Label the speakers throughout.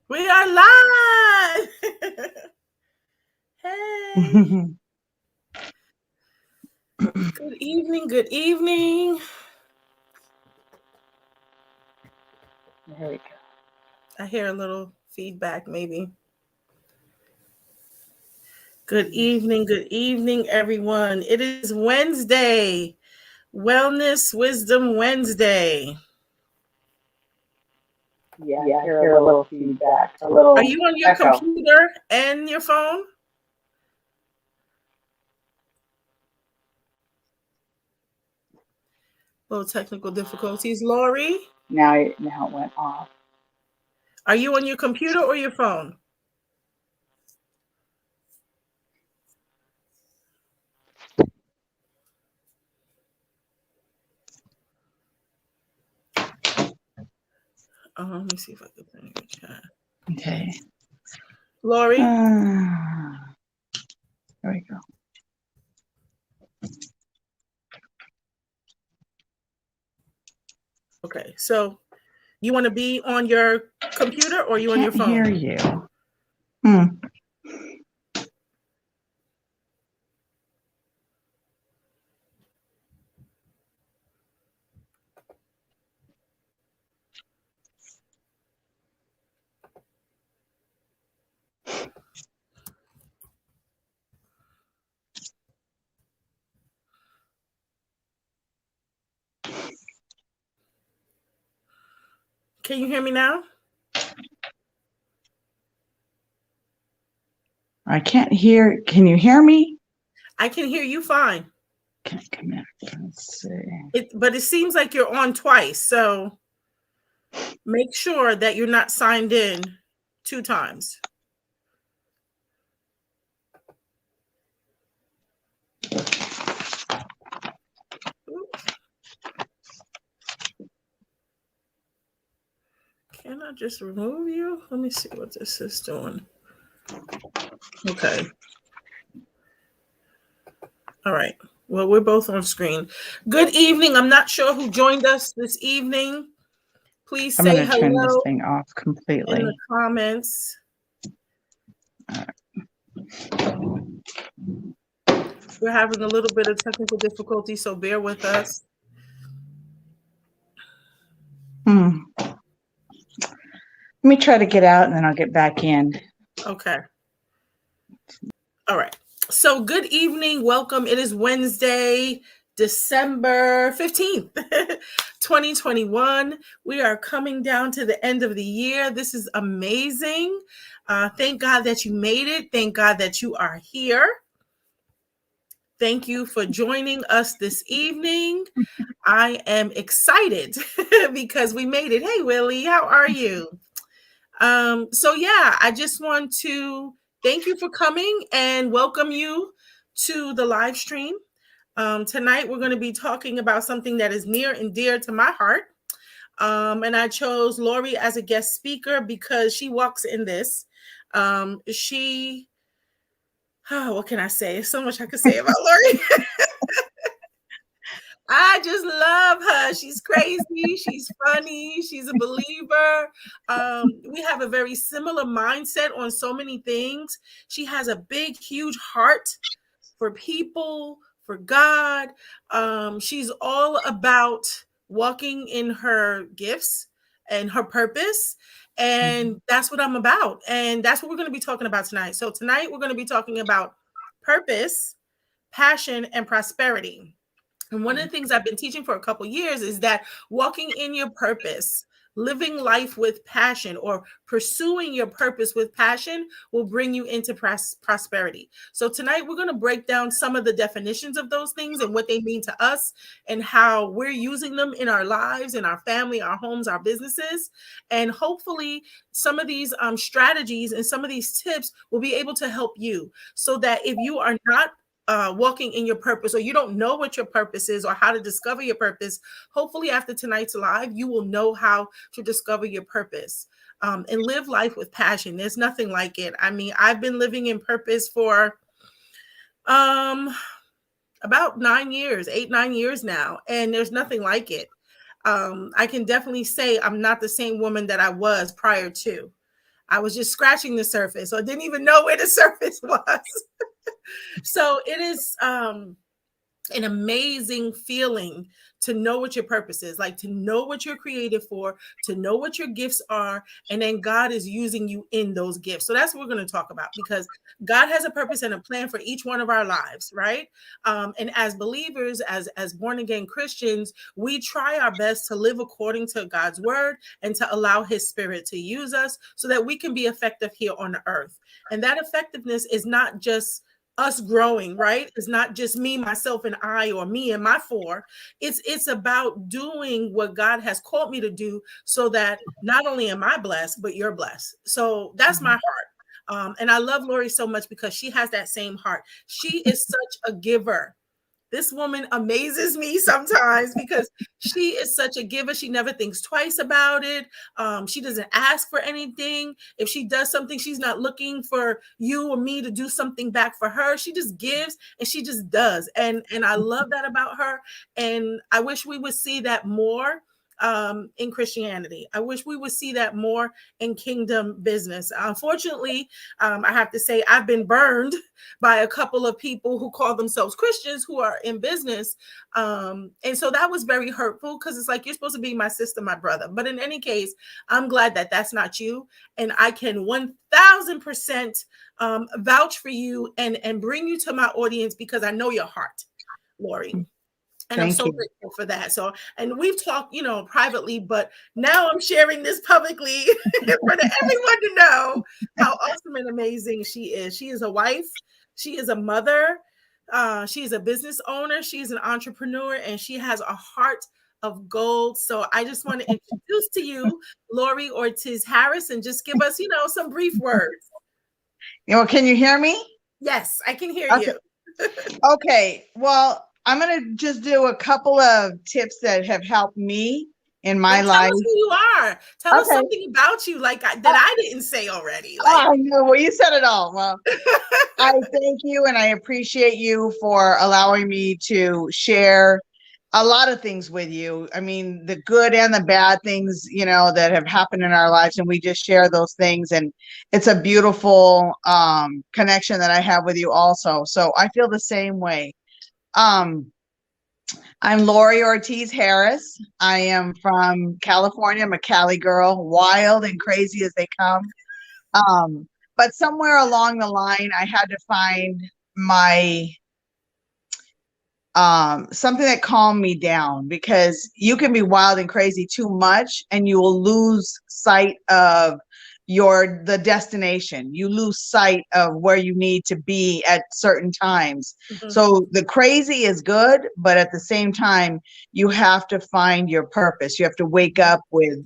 Speaker 1: We are live. Hey. Good evening. Good evening.
Speaker 2: There we go.
Speaker 1: I hear a little feedback, maybe. Good evening, everyone. It is Wednesday, Wellness Wisdom Wednesday.
Speaker 2: Yeah, I hear a little feedback. A little
Speaker 1: Are you on your
Speaker 2: echo.
Speaker 1: computer and your phone? Little technical difficulties. Lori,
Speaker 2: Now it went off.
Speaker 1: are you on your computer or your phone? Let me see if I can find your chat.
Speaker 2: Okay.
Speaker 1: Lori?
Speaker 2: There we go.
Speaker 1: Okay, so you want to be on your computer or you on your phone?
Speaker 2: I can't hear you.
Speaker 1: Can you hear me now?
Speaker 2: I can't hear. Can you hear me?
Speaker 1: I can hear you fine.
Speaker 2: Can't connect. Let's see.
Speaker 1: But it seems like you're on twice, so make sure that you're not signed in 2 times. Can I just remove you? Let me see what this is doing. Okay. All right. Well, we're both on screen. Good evening. I'm not sure who joined us this evening. Please say hello.
Speaker 2: I'm going to turn this thing off completely.
Speaker 1: In the comments. We're having a little bit of technical difficulty, so bear with us.
Speaker 2: Let me try to get out and then I'll get back in.
Speaker 1: Okay. All right. So good evening. Welcome. It is Wednesday, December 15th, 2021. We are coming down to the end of the year. This is amazing. Thank God that you made it. Thank God that you are here. Thank you for joining us this evening. I am excited because we made it. Hey, Willie, how are you? So yeah, I just want to thank you for coming and welcome you to the live stream. Tonight, we're going to be talking about something that is near and dear to my heart. And I chose Lori as a guest speaker because she walks in this. What can I say? There's so much I could say about Lori. I just love her. She's crazy. She's funny. She's a believer. We have a very similar mindset on so many things. She has a big, huge heart for people, for God. She's all about walking in her gifts and her purpose. And that's what I'm about. And that's what we're going to be talking about tonight. So tonight we're going to be talking about purpose, passion, and prosperity. And one of the things I've been teaching for a couple of years is that walking in your purpose, living life with passion, or pursuing your purpose with passion will bring you into prosperity. So tonight we're going to break down some of the definitions of those things and what they mean to us and how we're using them in our lives, in our family, our homes, our businesses. And hopefully some of these strategies and some of these tips will be able to help you so that if you are not walking in your purpose, or you don't know what your purpose is or how to discover your purpose, hopefully after tonight's live, you will know how to discover your purpose and live life with passion. There's nothing like it. I mean, I've been living in purpose for about 9 years, 8-9 years now, and there's nothing like it. I can definitely say I'm not the same woman that I was prior to. I was just scratching the surface or didn't even know where the surface was. So it is an amazing feeling to know what your purpose is, like to know what you're created for, to know what your gifts are, and then God is using you in those gifts. So that's what we're going to talk about, because God has a purpose and a plan for each one of our lives, right? And as believers, as born again Christians, we try our best to live according to God's word and to allow His Spirit to use us so that we can be effective here on the earth. And that effectiveness is not just us growing, right? It's not just me, myself, and I, or me and my four. It's about doing what God has called me to do, so that not only am I blessed, but you're blessed. So that's my heart. And I love Lori so much because she has that same heart. She is such a giver. This woman amazes me sometimes because she is such a giver. She never thinks twice about it. She doesn't ask for anything. If she does something, she's not looking for you or me to do something back for her. She just gives and she just does. And I love that about her. And I wish we would see that more in Christianity. I wish we would see that more in kingdom business. Unfortunately, I have to say I've been burned by a couple of people who call themselves Christians who are in business. And so that was very hurtful, because it's like, you're supposed to be my sister, my brother. But in any case, I'm glad that that's not you. And I can 1000% vouch for you and bring you to my audience, because I know your heart, Lori. And I'm so grateful for that. So, and we've talked, privately, but now I'm sharing this publicly for everyone to know how awesome and amazing she is. She is a wife. She is a mother. She is a business owner. She is an entrepreneur, and she has a heart of gold. So I just want to introduce to you Lori Ortiz Harris, and just give us, some brief words.
Speaker 2: Can you hear me?
Speaker 1: Yes, I can hear you.
Speaker 2: Okay. Well, I'm going to just do a couple of tips that have helped me in my life.
Speaker 1: Tell us who you are. Tell us something about you, that I didn't say already.
Speaker 2: I know. Well, you said it all. Well, I thank you, and I appreciate you for allowing me to share a lot of things with you. I mean, the good and the bad things, that have happened in our lives, and we just share those things. And it's a beautiful connection that I have with you also. So I feel the same way. I'm Lori Ortiz Harris. I am from California. I'm a Cali girl, wild and crazy as they come. But somewhere along the line, I had to find my something that calmed me down, because you can be wild and crazy too much and you will lose sight of the destination. You lose sight of where you need to be at certain times. Mm-hmm. So the crazy is good, but at the same time, you have to find your purpose. You have to wake up with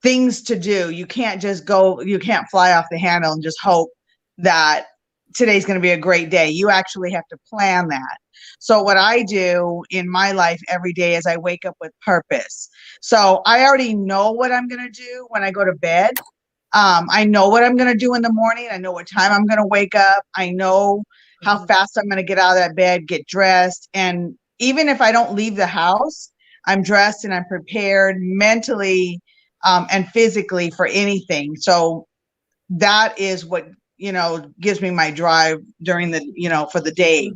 Speaker 2: things to do. You can't just you can't fly off the handle and just hope that today's going to be a great day. You actually have to plan that. So what I do in my life every day is I wake up with purpose. So I already know what I'm going to do when I go to bed. I know what I'm going to do in the morning. I know what time I'm going to wake up. I know how fast I'm going to get out of that bed, get dressed. And even if I don't leave the house, I'm dressed and I'm prepared mentally and physically for anything. So that is what, gives me my drive during the, for the day.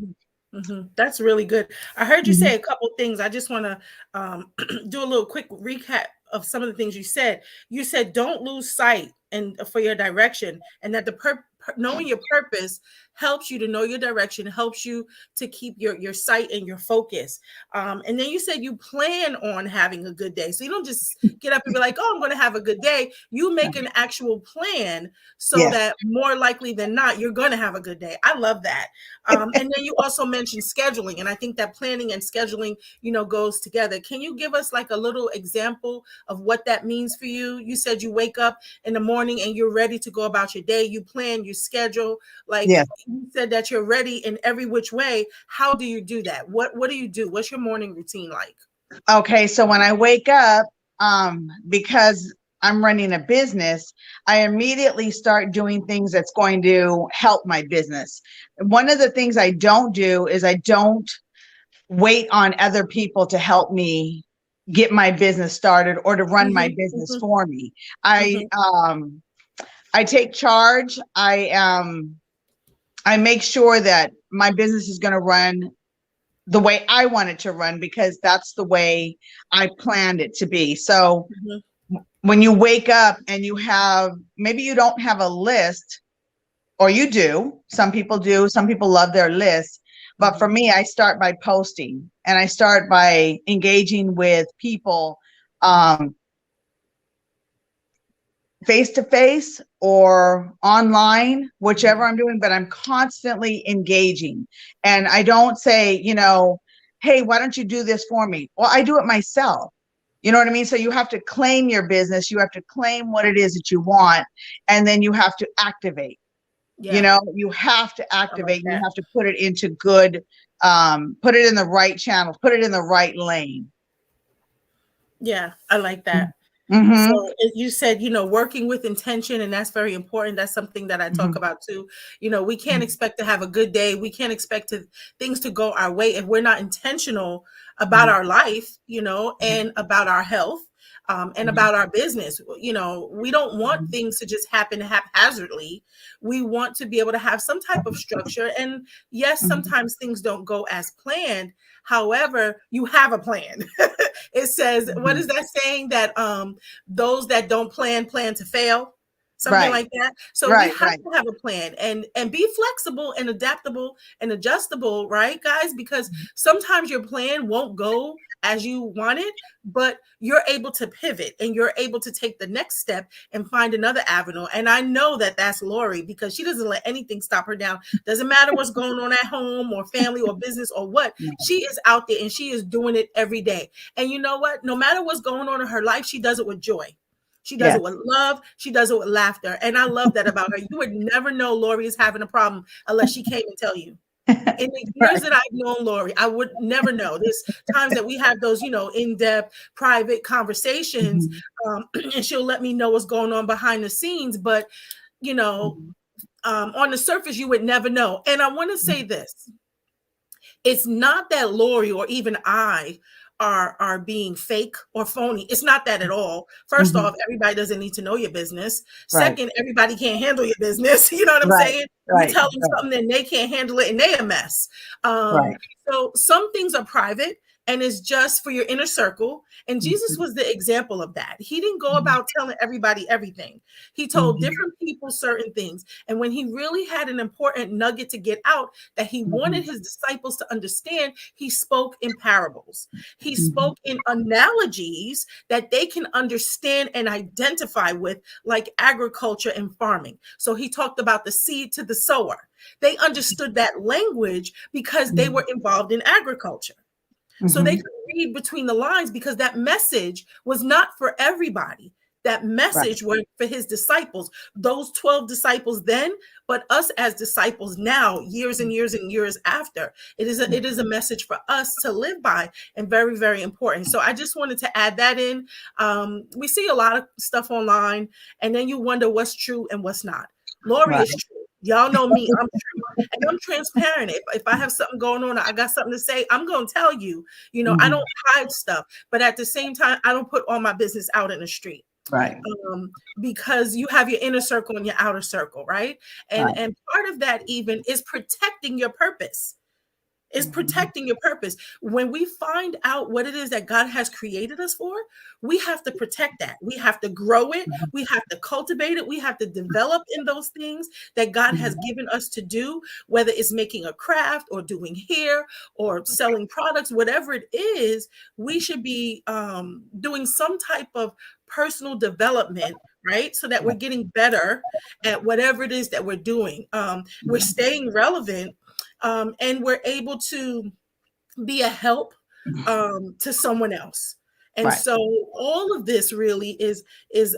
Speaker 1: Mm-hmm. That's really good. I heard you say a couple things. I just want to do a little quick recap of some of the things you said. You said, don't lose sight and for your direction, and that knowing your purpose helps you to know your direction, helps you to keep your sight and your focus. And then you said you plan on having a good day. So you don't just get up and be like, oh, I'm going to have a good day. You make an actual plan so that more likely than not, you're going to have a good day. I love that. And then you also mentioned scheduling. And I think that planning and scheduling, goes together. Can you give us like a little example of what that means for you? You said you wake up in the morning and you're ready to go about your day. You plan, you schedule, you said that you're ready in every which way. How do you do that? What do you do? What's your morning routine like?
Speaker 2: Okay, so when I wake up, because I'm running a business, I immediately start doing things that's going to help my business. One of the things I don't do is I don't wait on other people to help me get my business started or to run my
Speaker 1: Mhm,
Speaker 2: business
Speaker 1: mhm,
Speaker 2: for me. I
Speaker 1: mhm.
Speaker 2: I take charge. I make sure that my business is going to run the way I want it to run because that's the way I planned it to be. So
Speaker 1: Mhm.
Speaker 2: when you wake up and you have, maybe you don't have a list, or you do, some people do, some people love their list. But for
Speaker 1: Mhm.
Speaker 2: me, I start by posting and I start by engaging with people, um, face to face or online, whichever
Speaker 1: Mhm.
Speaker 2: I'm doing, but I'm constantly engaging. And I don't say, hey, why don't you do this for me? Well, I do it myself. You know what I mean? So you have to claim your business, you have to claim what it is that you want, and then you have to activate.
Speaker 1: Yeah,
Speaker 2: You have to
Speaker 1: I like
Speaker 2: activate and you
Speaker 1: that.
Speaker 2: have to put it into good, put it in the right channel, put it in the right lane.
Speaker 1: Yeah, I like that.
Speaker 2: Mm-hmm.
Speaker 1: So you said, working with intention, and that's very important. That's something that I talk
Speaker 2: Mm-hmm.
Speaker 1: about too. We can't expect to have a good day. We can't expect things to go our way if we're not intentional about
Speaker 2: Mm-hmm.
Speaker 1: our life, and about our health, and
Speaker 2: Mm-hmm.
Speaker 1: about our business. We don't want things to just happen haphazardly. We want to be able to have some type of structure. And yes,
Speaker 2: Mm-hmm.
Speaker 1: sometimes things don't go as planned. However, you have a plan. It says, what
Speaker 2: Mm-hmm.
Speaker 1: is that saying that those that don't plan to fail, something
Speaker 2: Right,
Speaker 1: like that. So we
Speaker 2: right,
Speaker 1: have
Speaker 2: right.
Speaker 1: to have a plan and be flexible and adaptable and adjustable, right, guys? Because sometimes your plan won't go as you want it, but you're able to pivot and you're able to take the next step and find another avenue. And I know that that's Lori, because she doesn't let anything stop her down. Doesn't matter what's going on at home or family or business or what, she is out there and she is doing it every day. And you know what? No matter what's going on in her life, she does it with joy. She does
Speaker 2: Yes.
Speaker 1: it with love. She does it with laughter. And I love that about her. You would never know Lori is having a problem unless she came and tell you. In the years
Speaker 2: Right.
Speaker 1: that I've known Lori, I would never know. There's times that we have those, in-depth, private conversations,
Speaker 2: Mhm.
Speaker 1: and she'll let me know what's going on behind the scenes. But, you know,
Speaker 2: Mhm.
Speaker 1: on the surface, you would never know. And I want to say
Speaker 2: Mhm.
Speaker 1: this. It's not that Lori or even I are being fake or phony. It's not that at all. First
Speaker 2: Mhm.
Speaker 1: off, everybody doesn't need to know your business.
Speaker 2: Right,
Speaker 1: Second, everybody can't handle your business. You know what I'm
Speaker 2: right,
Speaker 1: saying? You
Speaker 2: right,
Speaker 1: tell them
Speaker 2: right,
Speaker 1: something and they can't handle it and they a mess. Um,
Speaker 2: right.
Speaker 1: so some things are private and it's just for your inner circle. And Jesus
Speaker 2: Mhm.
Speaker 1: was the example of that. He didn't go
Speaker 2: Mhm.
Speaker 1: about telling everybody everything. He told
Speaker 2: Mhm.
Speaker 1: different people certain things. And when he really had an important nugget to get out that he wanted
Speaker 2: Mhm.
Speaker 1: his disciples to understand, he spoke in parables. He
Speaker 2: Mhm.
Speaker 1: spoke in analogies that they can understand and identify with, like agriculture and farming. So he talked about the seed to the sower. They understood that language because they were involved in agriculture. So they
Speaker 2: Mhm.
Speaker 1: could read between the lines because that message was not for everybody. That
Speaker 2: Right.
Speaker 1: message was for his disciples, those 12 disciples then, but us as disciples now, years and years and years after. It is a message for us to live by, and very, very important. So I just wanted to add that in. We see a lot of stuff online, and then you wonder what's true and what's not. Lori
Speaker 2: Right.
Speaker 1: is true. Y'all know me, I'm true. And I'm transparent. If I have something going on, I got something to say, I'm going to tell you. I
Speaker 2: Mhm.
Speaker 1: don't hide stuff, but at the same time, I don't put all my business out in the street.
Speaker 2: Right.
Speaker 1: Because you have your inner circle and your outer circle, right? And
Speaker 2: Right.
Speaker 1: and part of that even is protecting your purpose, is
Speaker 2: Mhm.
Speaker 1: protecting your purpose. When we find out what it is that God has created us for, we have to protect that. We have to grow it. We have to cultivate it. We have to develop in those things that God has
Speaker 2: Mhm.
Speaker 1: given us to do, whether it's making a craft or doing hair or selling products, whatever it is, we should be doing some type of personal development, right? So that we're getting better at whatever it is that we're doing. We're staying relevant, and we're able to be a help to someone else. And
Speaker 2: Right.
Speaker 1: so all of this really is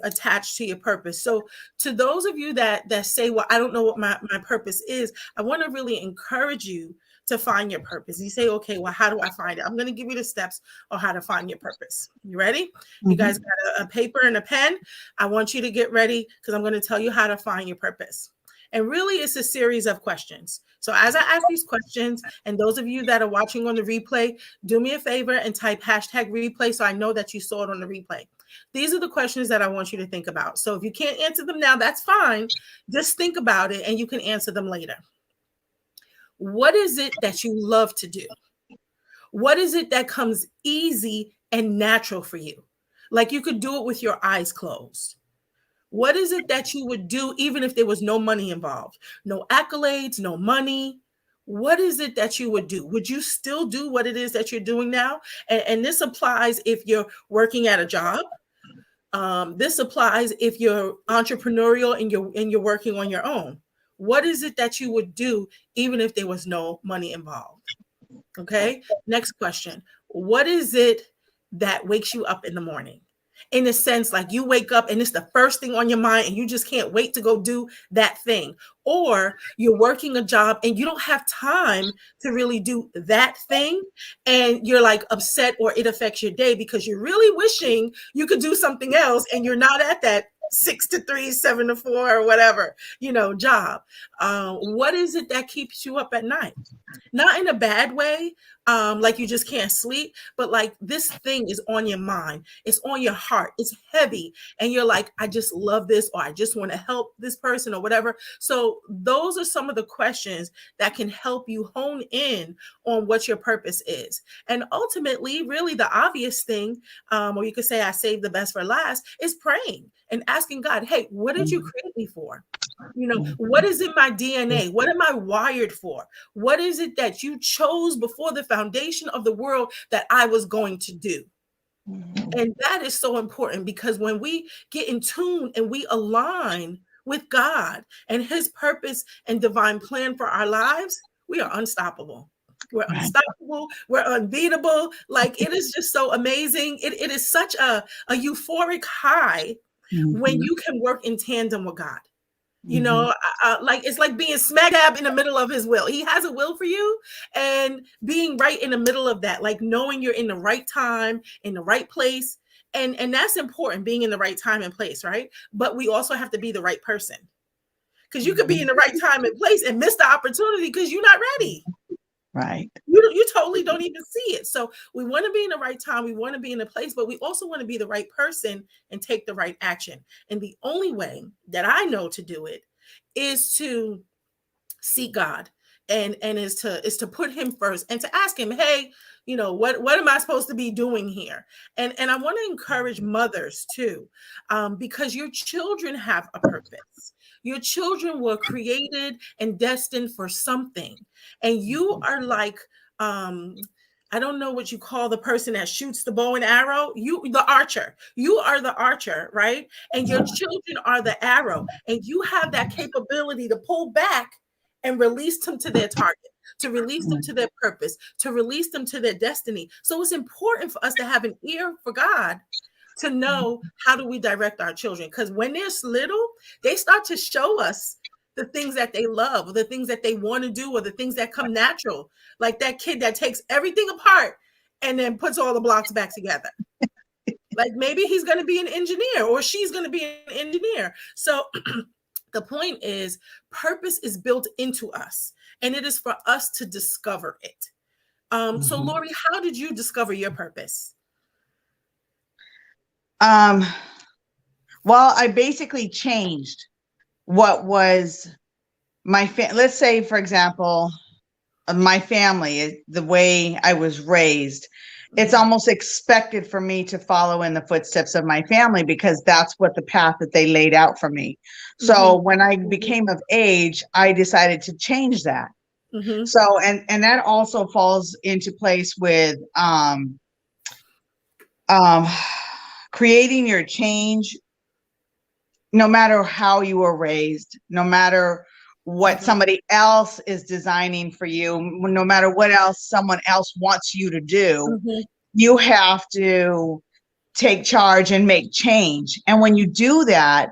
Speaker 1: attached to your purpose. So to those of you that say, well, I don't know what my purpose is, I want to really encourage you to find your purpose. You say, okay, well, how do I find it? I'm going to give you the steps on how to find your purpose. You ready? You guys
Speaker 2: Mhm.
Speaker 1: got a paper and a pen? I want you to get ready because I'm going to tell you how to find your purpose. And really, it's a series of questions. So as I ask these questions, and those of you that are watching on the replay, do me a favor and type hashtag replay so I know that you saw it on the replay. These are the questions that I want you to think about. So if you can't answer them now, that's fine. Just think about it and you can answer them later. What is it that you love to do? What is it that comes easy and natural for you? Like you could do it with your eyes closed. What is it that you would do even if there was no money involved? No accolades, no money. What is it that you would do? Would you still do what it is that you're doing now? And this applies if you're working at a job. This applies if you're entrepreneurial and you're working on your own. What is it that you would do even if there was no money involved? Okay. Next question. What is it that wakes you up in the morning? In a sense, like you wake up and it's the first thing on your mind and you just can't wait to go do that thing. Or you're working a job and you don't have time to really do that thing. And you're like upset or it affects your day because you're really wishing you could do something else and you're not at that 6 to 3, 7 to 4, or whatever, job. What is it that keeps you up at night? Not in a bad way, like you just can't sleep, but like this thing is on your mind, it's on your heart, it's heavy, and you're like, I just love this, or I just want to help this person, or whatever. So those are some of the questions that can help you hone in on what your purpose is. And ultimately, really the obvious thing, or you could say I saved the best for last, is praying and asking God, hey, what did you create me for? What is in my DNA? What am I wired for? What is it that you chose before the foundation of the world that I was going to do? And that is so important because when we get in tune and we align with God and his purpose and divine plan for our lives, we are unstoppable. We're unstoppable. We're unbeatable. Like it is just so amazing. It is such a euphoric high when you can work in tandem with God. Like it's like being smack dab in the middle of his will. He has a will for you, and being right in the middle of that, like knowing you're in the right time, in the right place. And that's important, being in the right time and place, right? But we also have to be the right person. Because you could be in the right time and place and miss the opportunity because you're not ready.
Speaker 2: Right.
Speaker 1: You totally don't even see it. So we want to be in the right time. We want to be in a place, but we also want to be the right person and take the right action. And the only way that I know to do it is to seek God and is to put him first and to ask him, hey, what am I supposed to be doing here? And I want to encourage mothers too, because your children have a purpose. Your children were created and destined for something. And you are like, I don't know what you call the person that shoots the bow and arrow. The archer. You are the archer, right? And your children are the arrow. And you have that capability to pull back and release them to their target, to release them to their purpose, to release them to their destiny. So it's important for us to have an ear for God, to know how do we direct our children. Because when they're little, they start to show us the things that they love, or the things that they want to do, or the things that come natural. Like that kid that takes everything apart and then puts all the blocks back together. Like maybe he's going to be an engineer, or she's going to be an engineer. So the point is, purpose is built into us, and it is for us to discover it. So Lori, how did you discover your purpose?
Speaker 2: Well, I basically changed what was my let's say, for example, my family, the way I was raised. It's almost expected for me to follow in the footsteps of my family because that's what the path that they laid out for me. So when I became of age, I decided to change that. So, and that also falls into place with creating your change, no matter how you were raised, no matter what somebody else is designing for you, no matter what else someone else wants you to do, you have to take charge and make change. And when you do that,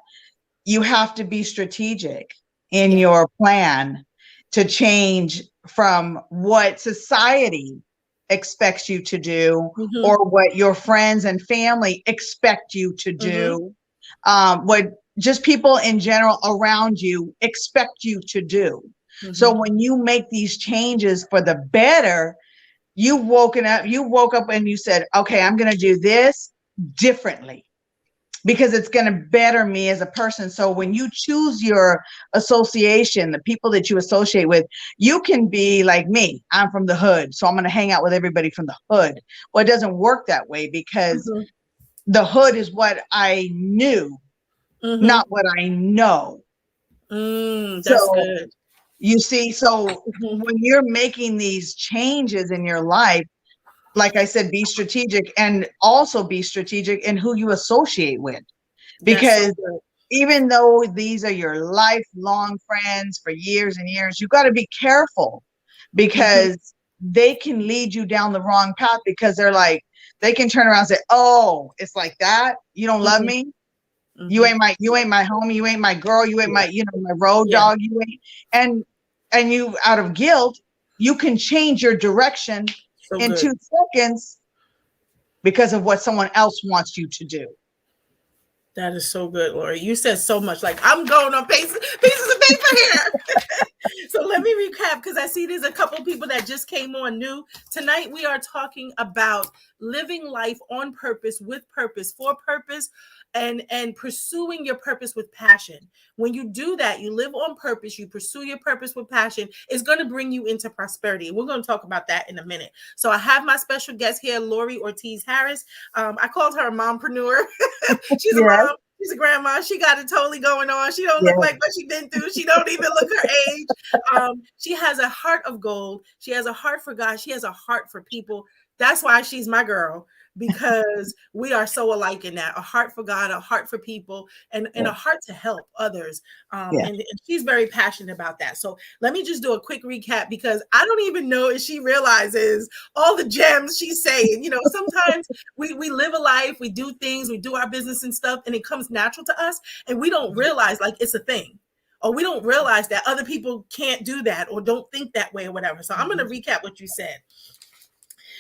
Speaker 2: you have to be strategic in your plan to change from what society expects you to do, or what your friends and family expect you to do, what just people in general around you expect you to do. So when you make these changes for the better, you woke up and you said, okay, I'm going to do this differently because it's going to better me as a person. So when you choose your association, the people that you associate with, you can be like me. I'm from the hood, so I'm going to hang out with everybody from the hood. Well, it doesn't work that way because the hood is what I knew, not what I know.
Speaker 1: That's
Speaker 2: So
Speaker 1: good.
Speaker 2: you see, so when you're making these changes in your life, like I said, be strategic, and also be strategic in who you associate with.
Speaker 1: That's so
Speaker 2: Because
Speaker 1: good.
Speaker 2: even though these are your lifelong friends for years and years, you got to be careful because they can lead you down the wrong path, because they can turn around and say, oh, it's like that. You don't love me. You ain't my homie. You ain't my girl. You ain't my, my road
Speaker 1: Yeah.
Speaker 2: dog. You ain't, and you, out of guilt, you can change your direction
Speaker 1: So
Speaker 2: in
Speaker 1: good.
Speaker 2: 2 seconds because of what someone else wants you to do.
Speaker 1: That is so good, Lori. You said so much. Like, I'm going on pieces of paper here. So let me recap, because I see there's a couple people that just came on new. Tonight we are talking about living life on purpose, with purpose, for purpose, and pursuing your purpose with passion. When you do that, you live on purpose, you pursue your purpose with passion, it's going to bring you into prosperity. We're going to talk about that in a minute. So I have my special guest here, Lori Ortiz Harris. I called her a mompreneur. She's a
Speaker 2: Yes,
Speaker 1: mom. She's a grandma. She got it totally going on. She don't look
Speaker 2: yes,
Speaker 1: like what she been through. She don't even look her age. She has a heart of gold. She has a heart for God. She has a heart for people. That's why she's my girl, because we are so alike in that: a heart for God, a heart for people, and a
Speaker 2: yes,
Speaker 1: heart to help others.
Speaker 2: yes.
Speaker 1: And she's very passionate about that. So let me just do a quick recap, because I don't even know if she realizes all the gems she's saying. Sometimes we live a life, we do things, we do our business and stuff, and it comes natural to us, and we don't realize like it's a thing. Or we don't realize that other people can't do that or don't think that way or whatever. So I'm going to recap what you said.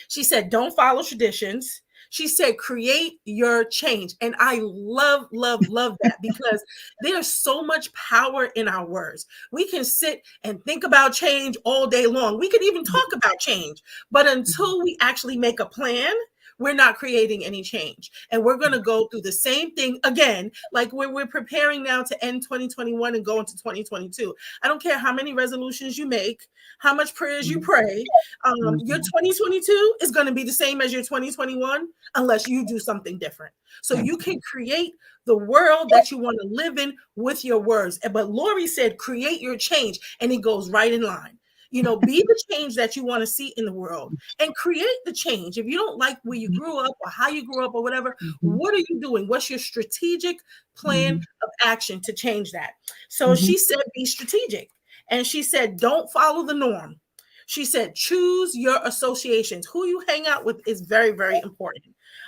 Speaker 1: She said, don't follow traditions. She said, create your change. And I love, love, love that, because there's so much power in our words. We can sit and think about change all day long. We could even talk about change. But until we actually make a plan, we're not creating any change. And we're going to go through the same thing again, like we're preparing now to end 2021 and go into 2022. I don't care how many resolutions you make, how much prayers you pray. Your 2022 is going to be the same as your 2021 unless you do something different. So you can create the world that you want to live in with your words. But Lori said, create your change. And it goes right in line. Be the change that you want to see in the world, and create the change. If you don't like where you grew up or how you grew up or whatever, what are you doing? What's your strategic plan of action to change that? So she said, be strategic. And she said, don't follow the norm. She said, choose your associations. Who you hang out with is very, very important.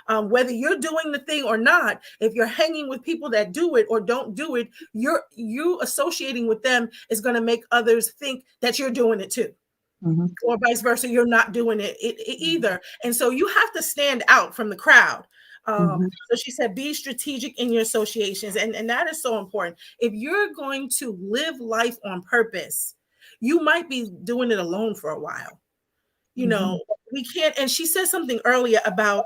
Speaker 1: Whether you're doing the thing or not, if you're hanging with people that do it or don't do it, you associating with them is going to make others think that you're doing it too. Or vice versa, you're not doing it either. And so you have to stand out from the crowd. So she said, be strategic in your associations. And that is so important. If you're going to live life on purpose, you might be doing it alone for a while. We can't. And she said something earlier about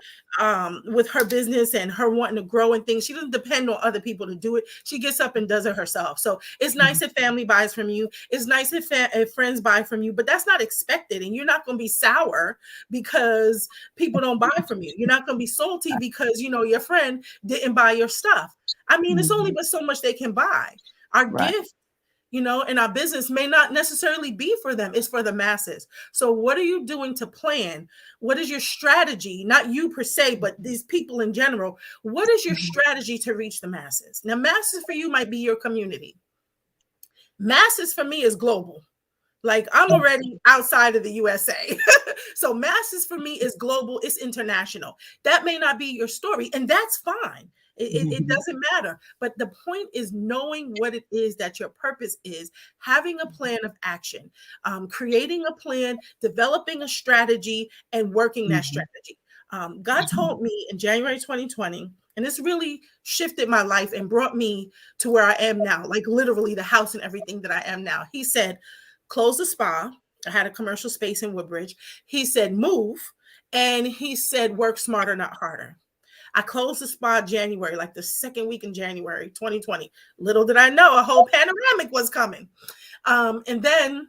Speaker 1: with her business and her wanting to grow and things. She doesn't depend on other people to do it. She gets up and does it herself. So it's nice if family buys from you. It's nice if friends buy from you, but that's not expected. And you're not going to be sour because people don't buy from you. You're not going to be salty because, your friend didn't buy your stuff. I mean, it's only but so much they can buy. Our gift, and our business may not necessarily be for them. It's for the masses. So what are you doing to plan? What is your strategy? Not you per se, but these people in general. What is your strategy to reach the masses? Now, masses for you might be your community. Masses for me is global. Like, I'm already outside of the USA. So masses for me is global. It's international. That may not be your story, and that's fine. It doesn't matter. But the point is knowing what it is that your purpose is, having a plan of action, creating a plan, developing a strategy, and working that strategy. God told me in January 2020, And this really shifted my life and brought me to where I am now, like literally the house and everything that I am now. He said, close the spa. I had a commercial space in Woodbridge. He said, move. And he said, work smarter, not harder. I closed the spa January, like the second week in January 2020. Little did I know a whole panoramic was coming. And then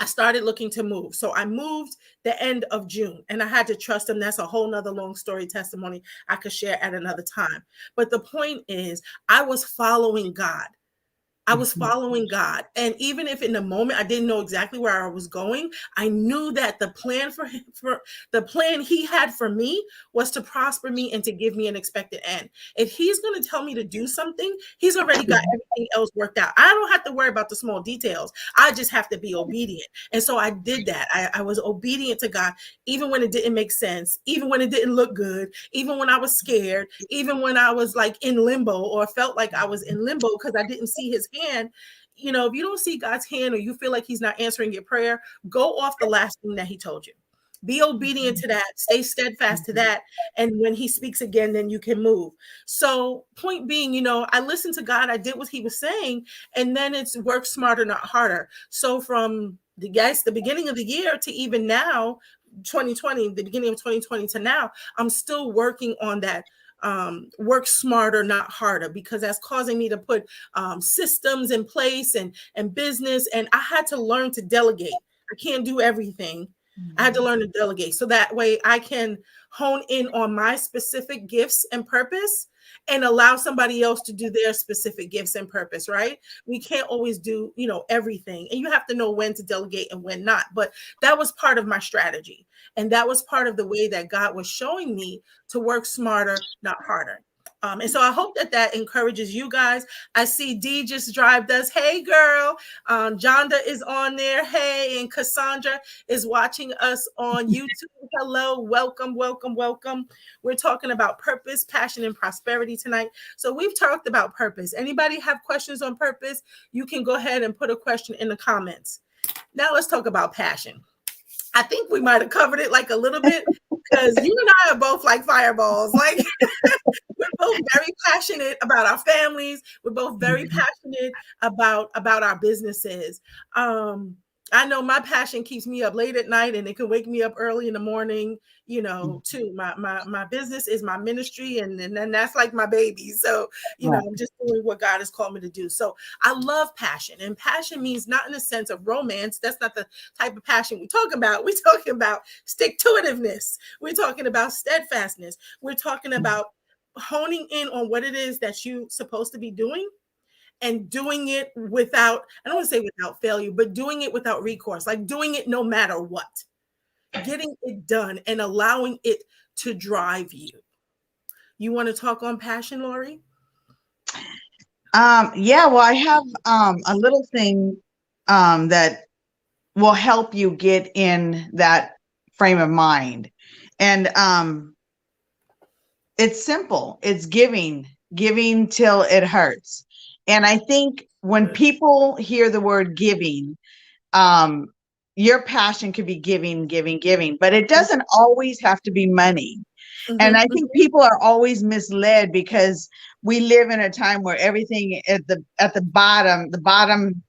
Speaker 1: I started looking to move. So I moved the end of June and I had to trust him. That's a whole nother long story testimony I could share at another time. But the point is, I was following God. I was following God. And even if in the moment I didn't know exactly where I was going, I knew that the plan for the plan he had for me was to prosper me and to give me an expected end. If he's going to tell me to do something, he's already got everything else worked out. I don't have to worry about the small details. I just have to be obedient. And so I did that. I was obedient to God, even when it didn't make sense, even when it didn't look good, even when I was scared, even when I was like in limbo or felt like I was in limbo because I didn't see his hand. You know, if you don't see God's hand or you feel like he's not answering your prayer, go off the last thing that he told you. Be obedient to that, stay steadfast to that. And when he speaks again, then you can move. So point being, you know, I listened to God, I did what he was saying, and then it's work smarter, not harder. So from the beginning of the year to even now, 2020, the beginning of 2020 to now, I'm still working on that. Work smarter, not harder, because that's causing me to put systems in place and business. And I had to learn to delegate. I can't do everything. I had to learn to delegate so that way I can hone in on my specific gifts and purpose and allow somebody else to do their specific gifts and purpose, right? We can't always do, you know, everything. And you have to know when to delegate and when not. But that was part of my strategy. And that was part of the way that God was showing me to work smarter, not harder. And so I hope that that encourages you guys. I see Dee just drived us. Hey, girl. Jonda is on there. Hey, and Cassandra is watching us on YouTube. Hello, welcome, welcome, welcome. We're talking about purpose, passion, and prosperity tonight. So we've talked about purpose. Anybody have questions on purpose? You can go ahead and put a question in the comments. Now let's talk about passion. I think we might have covered it like a little bit because you and I are both like fireballs. Like we're both very passionate about our families. We're both very passionate about our businesses. I know my passion keeps me up late at night and it can wake me up early in the morning, you know, too. My business is my ministry and then that's like my baby. So, you know, I'm just doing what God has called me to do. So I love passion, and passion means not in a sense of romance. That's not the type of passion we talk about. We're talking about stick-to-itiveness. We're talking about steadfastness. We're talking about honing in on what it is that you're supposed to be doing and doing it without, I don't want to say without failure, but doing it without recourse, like doing it no matter what, getting it done and allowing it to drive you. You want to talk on passion, Lori?
Speaker 2: Yeah, well, I have a little thing that will help you get in that frame of mind. And it's simple. It's giving till it hurts. And I think when people hear the word giving, your passion could be giving, but it doesn't always have to be money. And I think people are always misled because we live in a time where everything at the bottom,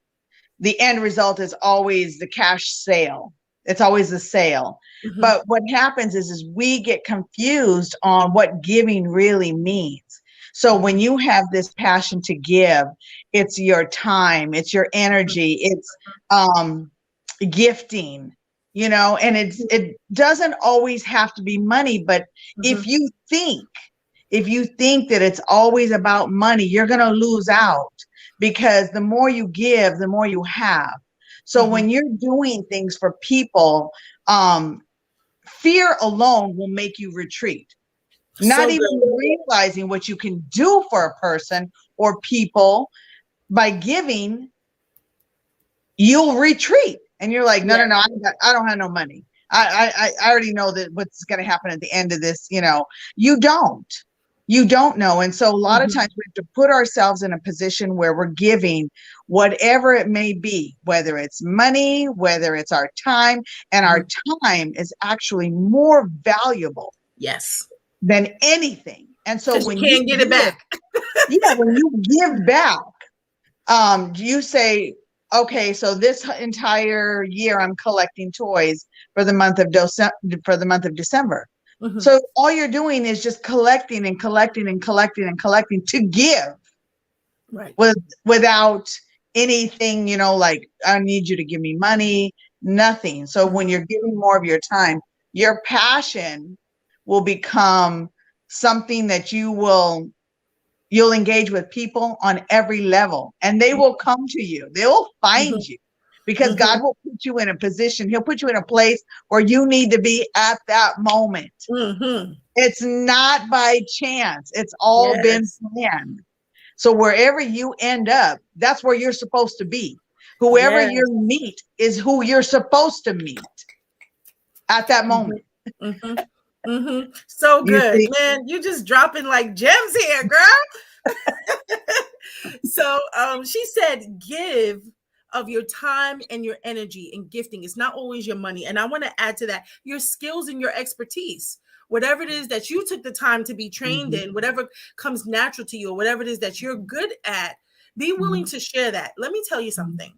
Speaker 2: the end result is always the cash sale. It's always the sale. But what happens is we get confused on what giving really means. So when you have this passion to give, it's your time, it's your energy, it's gifting, you know, and it doesn't always have to be money. But if you think that it's always about money, you're going to lose out, because the more you give, the more you have. So when you're doing things for people, fear alone will make you retreat. Not even realizing what you can do for a person or people by giving, you'll retreat. And you're like, no, I don't have no money. I already know that what's going to happen at the end of this. You know, you don't know. And so a lot of times we have to put ourselves in a position where we're giving whatever it may be, whether it's money, whether it's our time, and our time is actually more valuable than anything. And so
Speaker 1: Because you
Speaker 2: when you
Speaker 1: can't get it
Speaker 2: give,
Speaker 1: back.
Speaker 2: yeah, when you give back, you say, okay, so this entire year I'm collecting toys for the month of December.
Speaker 1: Mm-hmm.
Speaker 2: So all you're doing is just collecting and collecting and collecting and collecting to give
Speaker 1: Right.
Speaker 2: without anything, like I need you to give me money, nothing. So when you're giving more of your time, your passion will become something that you'll engage with people on every level, and they will come to you. They'll
Speaker 1: Mm-hmm.
Speaker 2: find you because
Speaker 1: Mm-hmm.
Speaker 2: God will put you in a position. He'll put you in a place where you need to be at that moment.
Speaker 1: Mm-hmm.
Speaker 2: It's not by chance. It's all been
Speaker 1: Yes.
Speaker 2: planned. So wherever you end up, that's where you're supposed to be. Whoever
Speaker 1: Yes.
Speaker 2: you meet is who you're supposed to meet at that moment.
Speaker 1: Mm-hmm. Mm-hmm. Mm-hmm. So
Speaker 2: You
Speaker 1: good,
Speaker 2: see?
Speaker 1: man. You just dropping like gems here, girl. So she said, give of your time and your energy and gifting. It's not always your money. And I want to add to that your skills and your expertise. Whatever it is that you took the time to be trained
Speaker 2: Mhm.
Speaker 1: in, whatever comes natural to you, or whatever it is that you're good at, be willing
Speaker 2: Mhm.
Speaker 1: to share that. Let me tell you
Speaker 2: Mhm.
Speaker 1: something.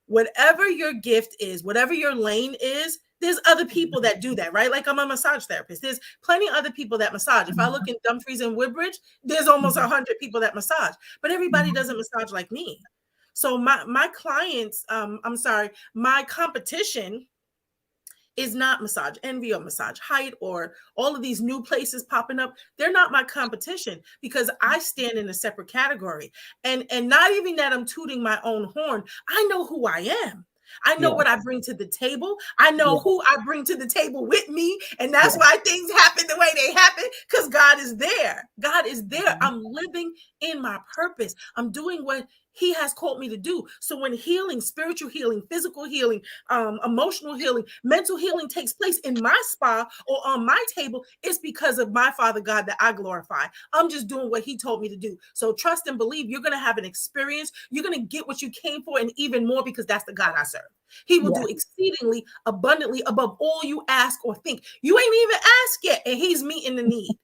Speaker 1: Whatever your gift is, whatever your lane is, there's other people that do that, right? Like I'm a massage therapist. There's plenty of other people that massage. If I look in Dumfries and Woodbridge, there's almost
Speaker 2: Mhm.
Speaker 1: 100 people that massage, but everybody
Speaker 2: Mhm.
Speaker 1: doesn't massage like me. So my clients, I'm sorry, my competition is not Massage Envy or Massage Height or all of these new places popping up. They're not my competition because I stand in a separate category. And not even that I'm tooting my own horn. I know who I am. I know
Speaker 2: Yeah.
Speaker 1: what I bring to the table. I know
Speaker 2: Yeah.
Speaker 1: who I bring to the table with me. And that's
Speaker 2: Yeah.
Speaker 1: why things happen the way they happen because God is there. God is there.
Speaker 2: Mhm.
Speaker 1: I'm living in my purpose. I'm doing what He has called me to do. So when healing, spiritual healing, physical healing, emotional healing, mental healing takes place in my spa or on my table, it's because of my Father God that I glorify. I'm just doing what He told me to do. So trust and believe you're going to have an experience. You're going to get what you came for and even more because that's the God I serve. He will
Speaker 2: Yeah.
Speaker 1: do exceedingly abundantly above all you ask or think. You ain't even asked yet, and He's meeting the need.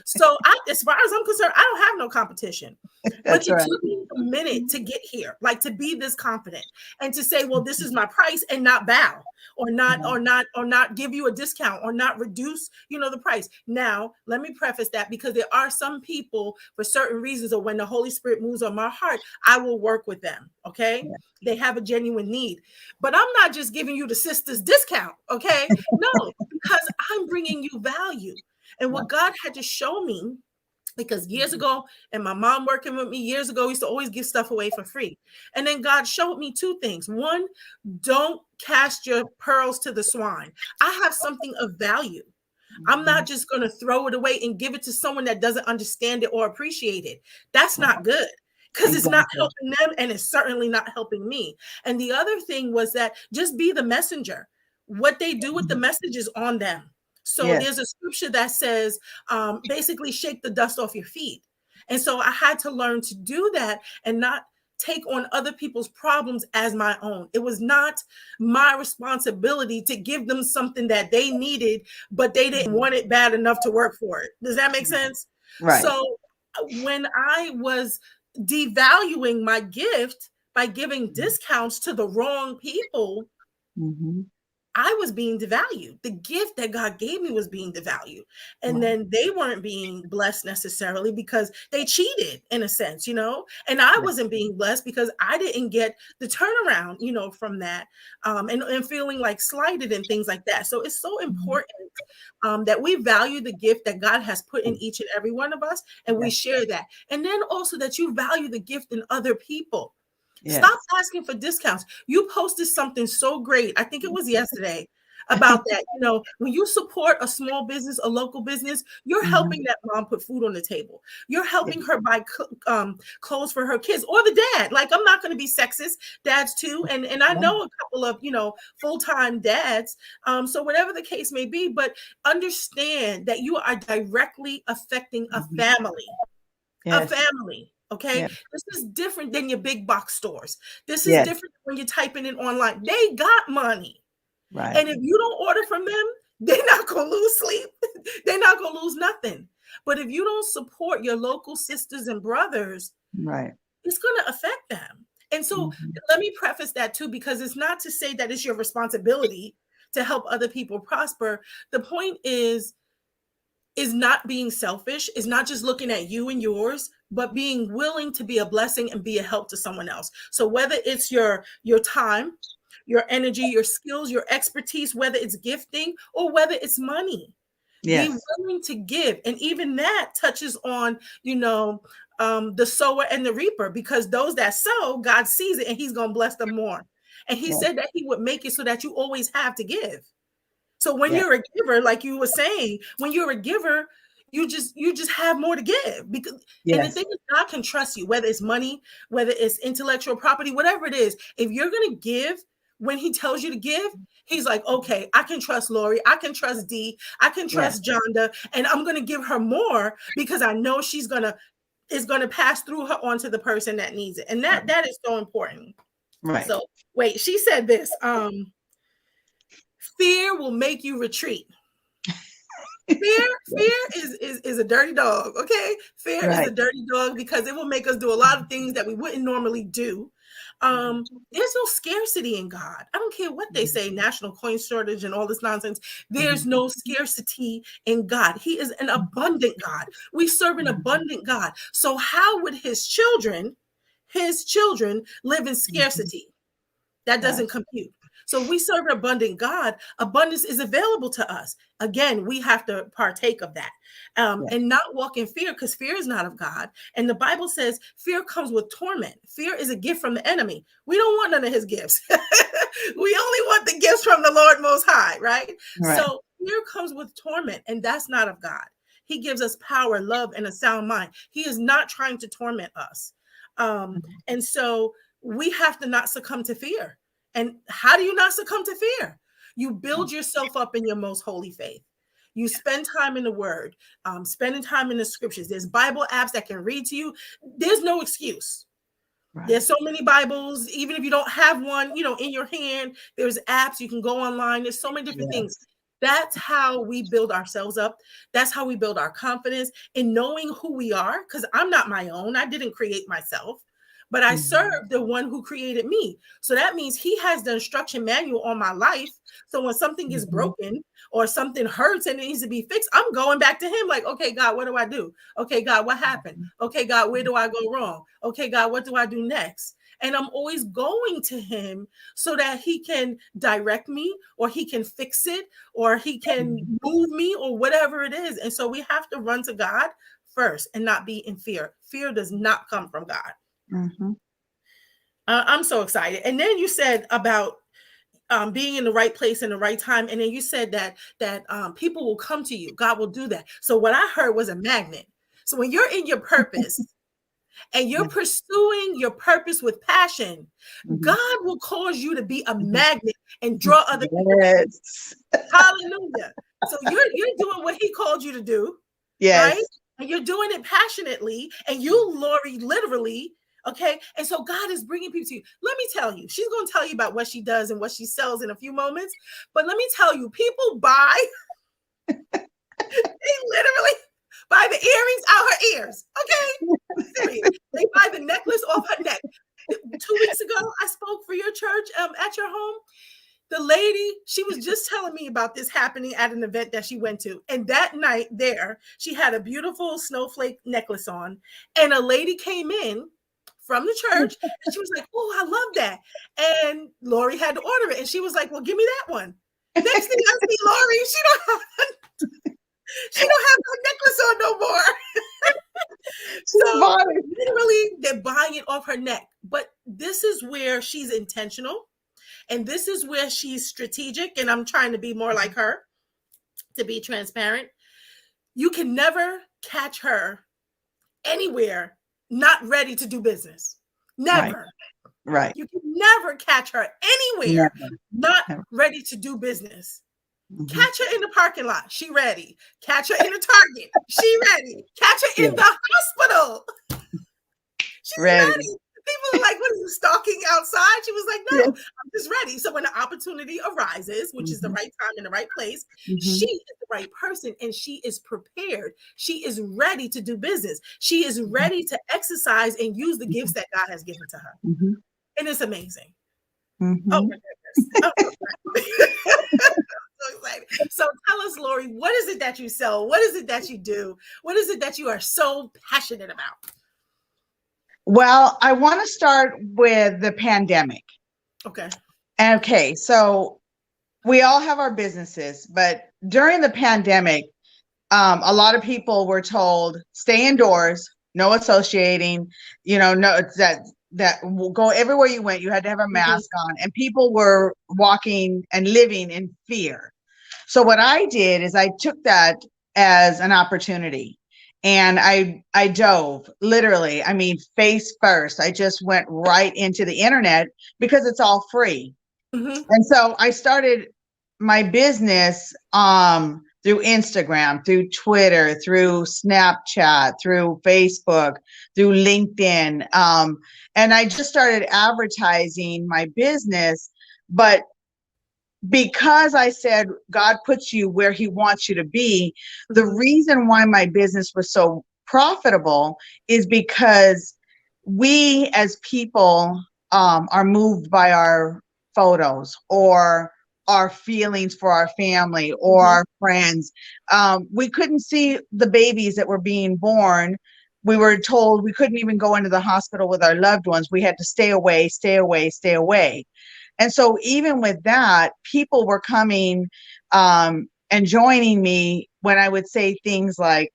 Speaker 1: So as far as I'm concerned, I don't have no competition. But
Speaker 2: That's
Speaker 1: it
Speaker 2: right.
Speaker 1: took me a minute to get here, like to be this confident and to say, well, this is my price and not bow or not give you a discount or not reduce, the price. Now, let me preface that because there are some people for certain reasons or when the Holy Spirit moves on my heart, I will work with them. Okay.
Speaker 2: Yeah.
Speaker 1: They have a genuine need, but I'm not just giving you the sister's discount. Okay. No, because I'm bringing you value. And
Speaker 2: Right.
Speaker 1: what God had to show me because years ago, and my mom working with me years ago, used to always give stuff away for free. And then God showed me two things. One, don't cast your pearls to the swine. I have something of value. I'm
Speaker 2: Mhm.
Speaker 1: not just going to throw it away and give it to someone that doesn't understand it or appreciate it. That's
Speaker 2: Right.
Speaker 1: not good because it's not
Speaker 2: Exactly.
Speaker 1: helping them and it's certainly not helping me. And the other thing was that just be the messenger. What they do with the
Speaker 2: Mhm.
Speaker 1: message is on them. So
Speaker 2: Yes.
Speaker 1: there's a scripture that says, basically, shake the dust off your feet. And so I had to learn to do that and not take on other people's problems as my own. It was not my responsibility to give them something that they needed but they didn't
Speaker 2: Mhm.
Speaker 1: want it bad enough to work for it. Does that make sense?
Speaker 2: Right.
Speaker 1: So when I was devaluing my gift by giving discounts to the wrong people,
Speaker 2: Mhm.
Speaker 1: I was being devalued. The gift that God gave me was being devalued. And
Speaker 2: Right.
Speaker 1: then they weren't being blessed necessarily because they cheated in a sense, and I
Speaker 2: Yeah.
Speaker 1: wasn't being blessed because I didn't get the turnaround, from that and feeling like slighted and things like that. So it's so
Speaker 2: Mhm.
Speaker 1: important that we value the gift that God has put in each and every one of us and we
Speaker 2: Yes.
Speaker 1: share that. And then also that you value the gift in other people. Stop
Speaker 2: Yes.
Speaker 1: asking for discounts. You posted something so great. I think it was yesterday about that. When you support a small business, a local business, you're helping
Speaker 2: Mhm.
Speaker 1: that mom put food on the table. You're
Speaker 2: Yeah.
Speaker 1: helping her buy clothes for her kids or the dad. Like I'm not going to be sexist, dads too, and I
Speaker 2: Yeah.
Speaker 1: know a couple of full-time dads. So whatever the case may be, but understand that you are directly affecting a
Speaker 2: Mhm.
Speaker 1: family. A
Speaker 2: Yes.
Speaker 1: family, okay?
Speaker 2: Yeah.
Speaker 1: This is different than your big box stores. This is
Speaker 2: Yes.
Speaker 1: different when you're typing in online. They got money.
Speaker 2: Right.
Speaker 1: And if you don't order from them, they're not going to lose sleep. They're not going to lose nothing. But if you don't support your local sisters and brothers,
Speaker 2: Right.
Speaker 1: it's going to affect them. And so let me preface that too, because it's not to say that it's your responsibility to help other people prosper. The point is not being selfish, is not just looking at you and yours, but being willing to be a blessing and be a help to someone else. So whether it's your time, your energy, your skills, your expertise, whether it's gifting or whether it's money, be willing to give. And even that touches on, the sower and the reaper, because those that sow, God sees it and he's going to bless them more. And he said that he would make it so that you always have to give. So when you're a giver, like you were saying, when you're a giver, you just have more to give, because and the thing is, God can trust you, whether it's money, whether it's intellectual property, whatever it is. If you're going to give when he tells you to give, he's like, okay, I can trust Lori, I can trust Dee, I can trust Jonda, and I'm going to give her more because I know it's going to pass through her onto the person that needs it. And that is so important.
Speaker 2: Right.
Speaker 1: So wait, she said this, fear will make you retreat. Fear is a dirty dog. Okay. Fear is a dirty dog because it will make us do a lot of things that we wouldn't normally do. There's no scarcity in God. I don't care what they say, national coin shortage and all this nonsense. There's no scarcity in God. He is an abundant God. We serve an abundant God. So how would his children live in scarcity? That doesn't compute. So we serve an abundant God. Abundance is available to us. Again, we have to partake of that and not walk in fear, because fear is not of God. And the Bible says fear comes with torment. Fear is a gift from the enemy. We don't want none of his gifts. We only want the gifts from the Lord Most High, right? So fear comes with torment, and that's not of God. He gives us power, love, and a sound mind. He is not trying to torment us. And so we have to not succumb to fear. And how do you not succumb to fear? You build yourself up in your most holy faith. You spend time in the word, spending time in the scriptures. There's Bible apps that can read to you. There's no excuse. There's so many Bibles, even if you don't have one, in your hand, there's apps, you can go online. There's so many different things. That's how we build ourselves up. That's how we build our confidence in knowing who we are, because I'm not my own. I didn't create myself. But I serve the one who created me. So that means he has the instruction manual on my life. So when something is broken or something hurts and it needs to be fixed, I'm going back to him like, okay, God, what do I do? Okay, God, what happened? Okay, God, where do I go wrong? Okay, God, what do I do next? And I'm always going to him so that he can direct me, or he can fix it, or he can move me, or whatever it is. And so we have to run to God first and not be in fear. Fear does not come from God. I'm so excited. And then you said about being in the right place in the right time, and then you said that people will come to you. God will do that. So what I heard was a magnet. So when you're in your purpose and you're pursuing your purpose with passion, God will cause you to be a magnet and draw other people. Hallelujah. So you're doing what he called you to do, right? And you're doing it passionately, and you, Lori, literally. Okay. And so God is bringing people to you. Let me tell you, she's going to tell you about what she does and what she sells in a few moments. But let me tell you, people buy, they literally buy the earrings out her ears. Okay. Serious. They buy the necklace off her neck. 2 weeks ago, I spoke for your church at your home. The lady, she was just telling me about this happening at an event that she went to. And that night there, she had a beautiful snowflake necklace on. And a lady came in from the church, and she was like, oh, I love that. And Lori had to order it. And she was like, well, give me that one. Next thing I see Lori, she don't have no necklace on no more. So literally, they're buying it off her neck. But this is where she's intentional. And this is where she's strategic. And I'm trying to be more like her, to be transparent. You can never catch her anywhere not ready to do business. Never.
Speaker 2: Right.
Speaker 1: You can never catch her anywhere not ready to do business. Catch her in the parking lot. She ready. Catch her in the Target. She ready. Catch her in the hospital. She's ready. People are like, what you stalking outside? She was like, no,
Speaker 2: Yeah.
Speaker 1: I'm just ready. So when the opportunity arises, which is the
Speaker 2: Mhm.
Speaker 1: right time in the right place, she
Speaker 2: Mhm.
Speaker 1: is the right person and she is prepared. She is ready to do business. She is ready to exercise and use the gifts that God has given to her.
Speaker 2: Mhm.
Speaker 1: And it's amazing. Oh
Speaker 2: Mhm.
Speaker 1: my goodness. I'm so excited. So excited. So tell us, Lori, what is it that you sell? What is it that you do? What is it that you are so passionate about?
Speaker 2: Well, I want to start with the pandemic.
Speaker 1: Okay.
Speaker 2: Okay, so we all have our businesses, but during the pandemic, a lot of people were told stay indoors, no associating, no that will go everywhere you went. You had to have a
Speaker 1: Mhm.
Speaker 2: mask on, and people were walking and living in fear. So what I did is I took that as an opportunity, and I dove literally. I mean, face first. I just went right into the internet because it's all free.
Speaker 1: Mhm.
Speaker 2: And so I started my business through Instagram, through Twitter, through Snapchat, through Facebook, through LinkedIn. And I just started advertising my business. But because I said God puts you where he wants you to be, the
Speaker 1: Mhm.
Speaker 2: reason why my business was so profitable is because we as people are moved by our photos or our feelings for our family or
Speaker 1: Mhm.
Speaker 2: our friends. We couldn't see the babies that were being born. We were told we couldn't even go into the hospital with our loved ones. We had to stay away, stay away, stay away. And so even with that, people were coming and joining me when I would say things like,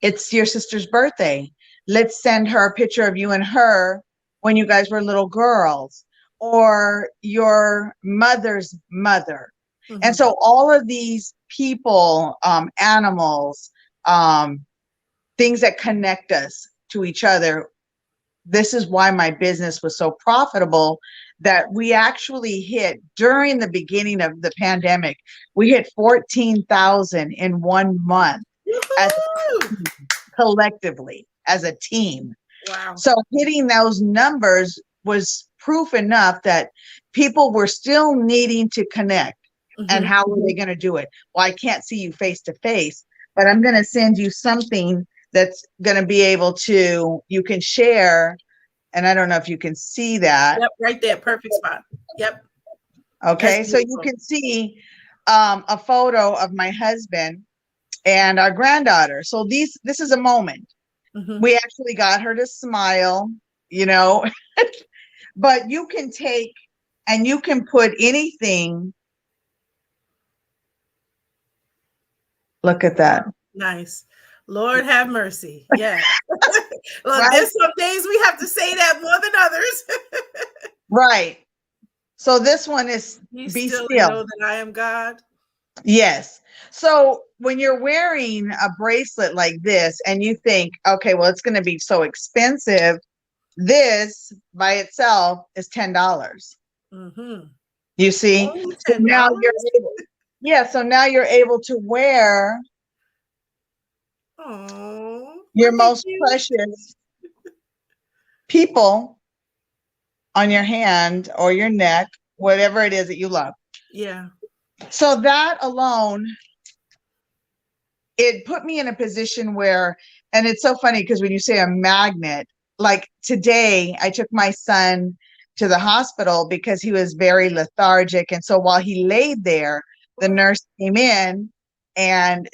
Speaker 2: it's your sister's birthday. Let's send her a picture of you and her when you guys were little girls, or your mother's mother. And
Speaker 1: Mhm.
Speaker 2: so all of these people, animals, things that connect us to each other, this is why my business was so profitable, that we actually hit during the beginning of the pandemic, we hit 14,000 in 1 month as
Speaker 1: Woohoo!
Speaker 2: collectively as a team.
Speaker 1: Wow.
Speaker 2: So hitting those numbers was proof enough that people were still needing to connect. And
Speaker 1: Mhm.
Speaker 2: how were they going to do it? Well, I can't see you face to face, but I'm going to send you something that's going to be able to, you can share. And I don't know if you can see that.
Speaker 1: Yep, right there. Perfect spot. Yep. That's
Speaker 2: Okay. So you
Speaker 1: beautiful.
Speaker 2: can see a photo of my husband and our granddaughter. So this is a moment.
Speaker 1: Mhm.
Speaker 2: We actually got her to smile, you know, but you can take and you can put anything. Look at that.
Speaker 1: Nice. Lord have mercy. Yeah. Look,
Speaker 2: Right?
Speaker 1: there's some days we have to say that more than others.
Speaker 2: Right. So this one is
Speaker 1: Be
Speaker 2: be
Speaker 1: still and
Speaker 2: still.
Speaker 1: know that I am God.
Speaker 2: Yes. So when you're wearing a bracelet like this and you think, okay, well, it's going to be so expensive, this by itself is $10.
Speaker 1: Mhm.
Speaker 2: You see?
Speaker 1: Only
Speaker 2: So now you're
Speaker 1: $10?
Speaker 2: able, yeah, so now you're able to wear
Speaker 1: Oh,
Speaker 2: your
Speaker 1: aren't they
Speaker 2: most
Speaker 1: cute?
Speaker 2: precious people on your hand or your neck, whatever it is that you love.
Speaker 1: Yeah.
Speaker 2: So that alone, it put me in a position where, and it's so funny because when you say a magnet, like today, I took my son to the hospital because he was very lethargic. And so while he laid there, the nurse came in and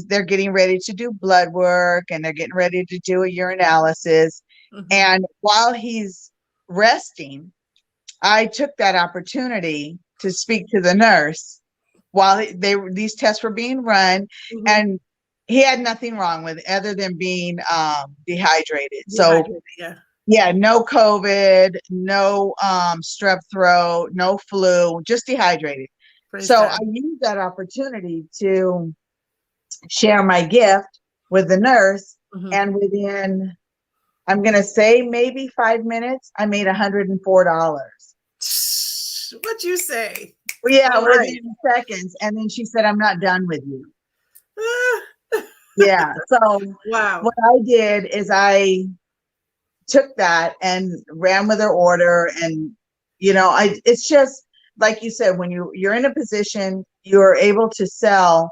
Speaker 2: they're getting ready to do blood work and they're getting ready to do a urinalysis.
Speaker 1: Mhm.
Speaker 2: And while he's resting, I took that opportunity to speak to the nurse while these tests were being run,
Speaker 1: Mhm.
Speaker 2: and he had nothing wrong with it other than being dehydrated. So
Speaker 1: Dehydrated, yeah.
Speaker 2: yeah, no COVID, no strep throat, no flu, just dehydrated.
Speaker 1: Praise
Speaker 2: So I
Speaker 1: God.
Speaker 2: used that opportunity to share my gift with the nurse,
Speaker 1: Mhm.
Speaker 2: and within, I'm gonna say maybe 5 minutes, I made $104.
Speaker 1: What you say?
Speaker 2: Yeah,
Speaker 1: All right.
Speaker 2: within seconds. And then she said, I'm not done with you. Yeah. So
Speaker 1: Wow.
Speaker 2: what I did is I took that and ran with her order. And, it's just like you said, when you're in a position, you're able to sell,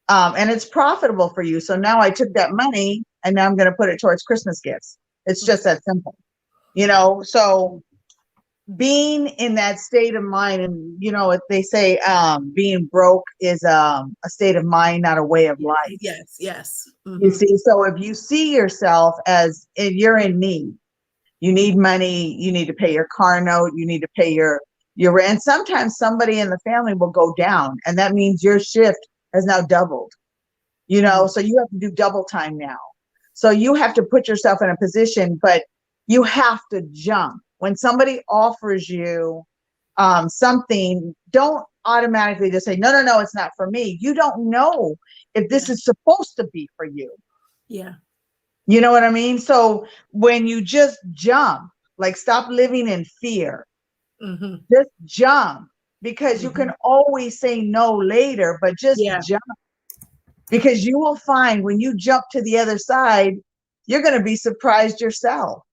Speaker 2: and it's profitable for you. So now I took that money and now I'm going to put it towards Christmas gifts. It's just that simple, so being in that state of mind, and they say being broke is a state of mind, not a way of life.
Speaker 1: Yes.
Speaker 2: You see, so if you see yourself as if you're in need, you need money, you need to pay your car note, you need to pay your rent. Sometimes somebody in the family will go down, and that means your shift has now doubled. So you have to do double time now. So you have to put yourself in a position, but you have to jump. When somebody offers you something, don't automatically just say, no, it's not for me. You don't know if this is supposed to be for you.
Speaker 1: Yeah.
Speaker 2: You know what I mean? So when you just jump, like stop living in fear, just jump, because you can always say no later, but just jump. Because you will find when you jump to the other side, you're going to be surprised yourself.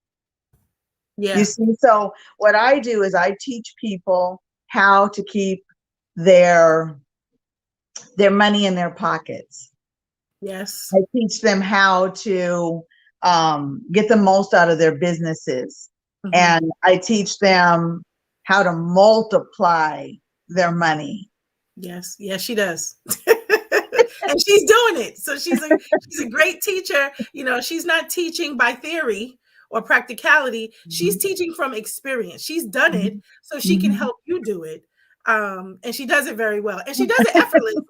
Speaker 1: Yeah.
Speaker 2: You see, so what I do is I teach people how to keep their money in their pockets.
Speaker 1: Yes.
Speaker 2: I teach them how to get the most out of their businesses. And I teach them how to multiply their money.
Speaker 1: Yes, she does. And she's doing it. So she's a great teacher. She's not teaching by theory or practicality. She's teaching from experience. She's done it so she can help you do it. And she does it very well. And she does it effortlessly.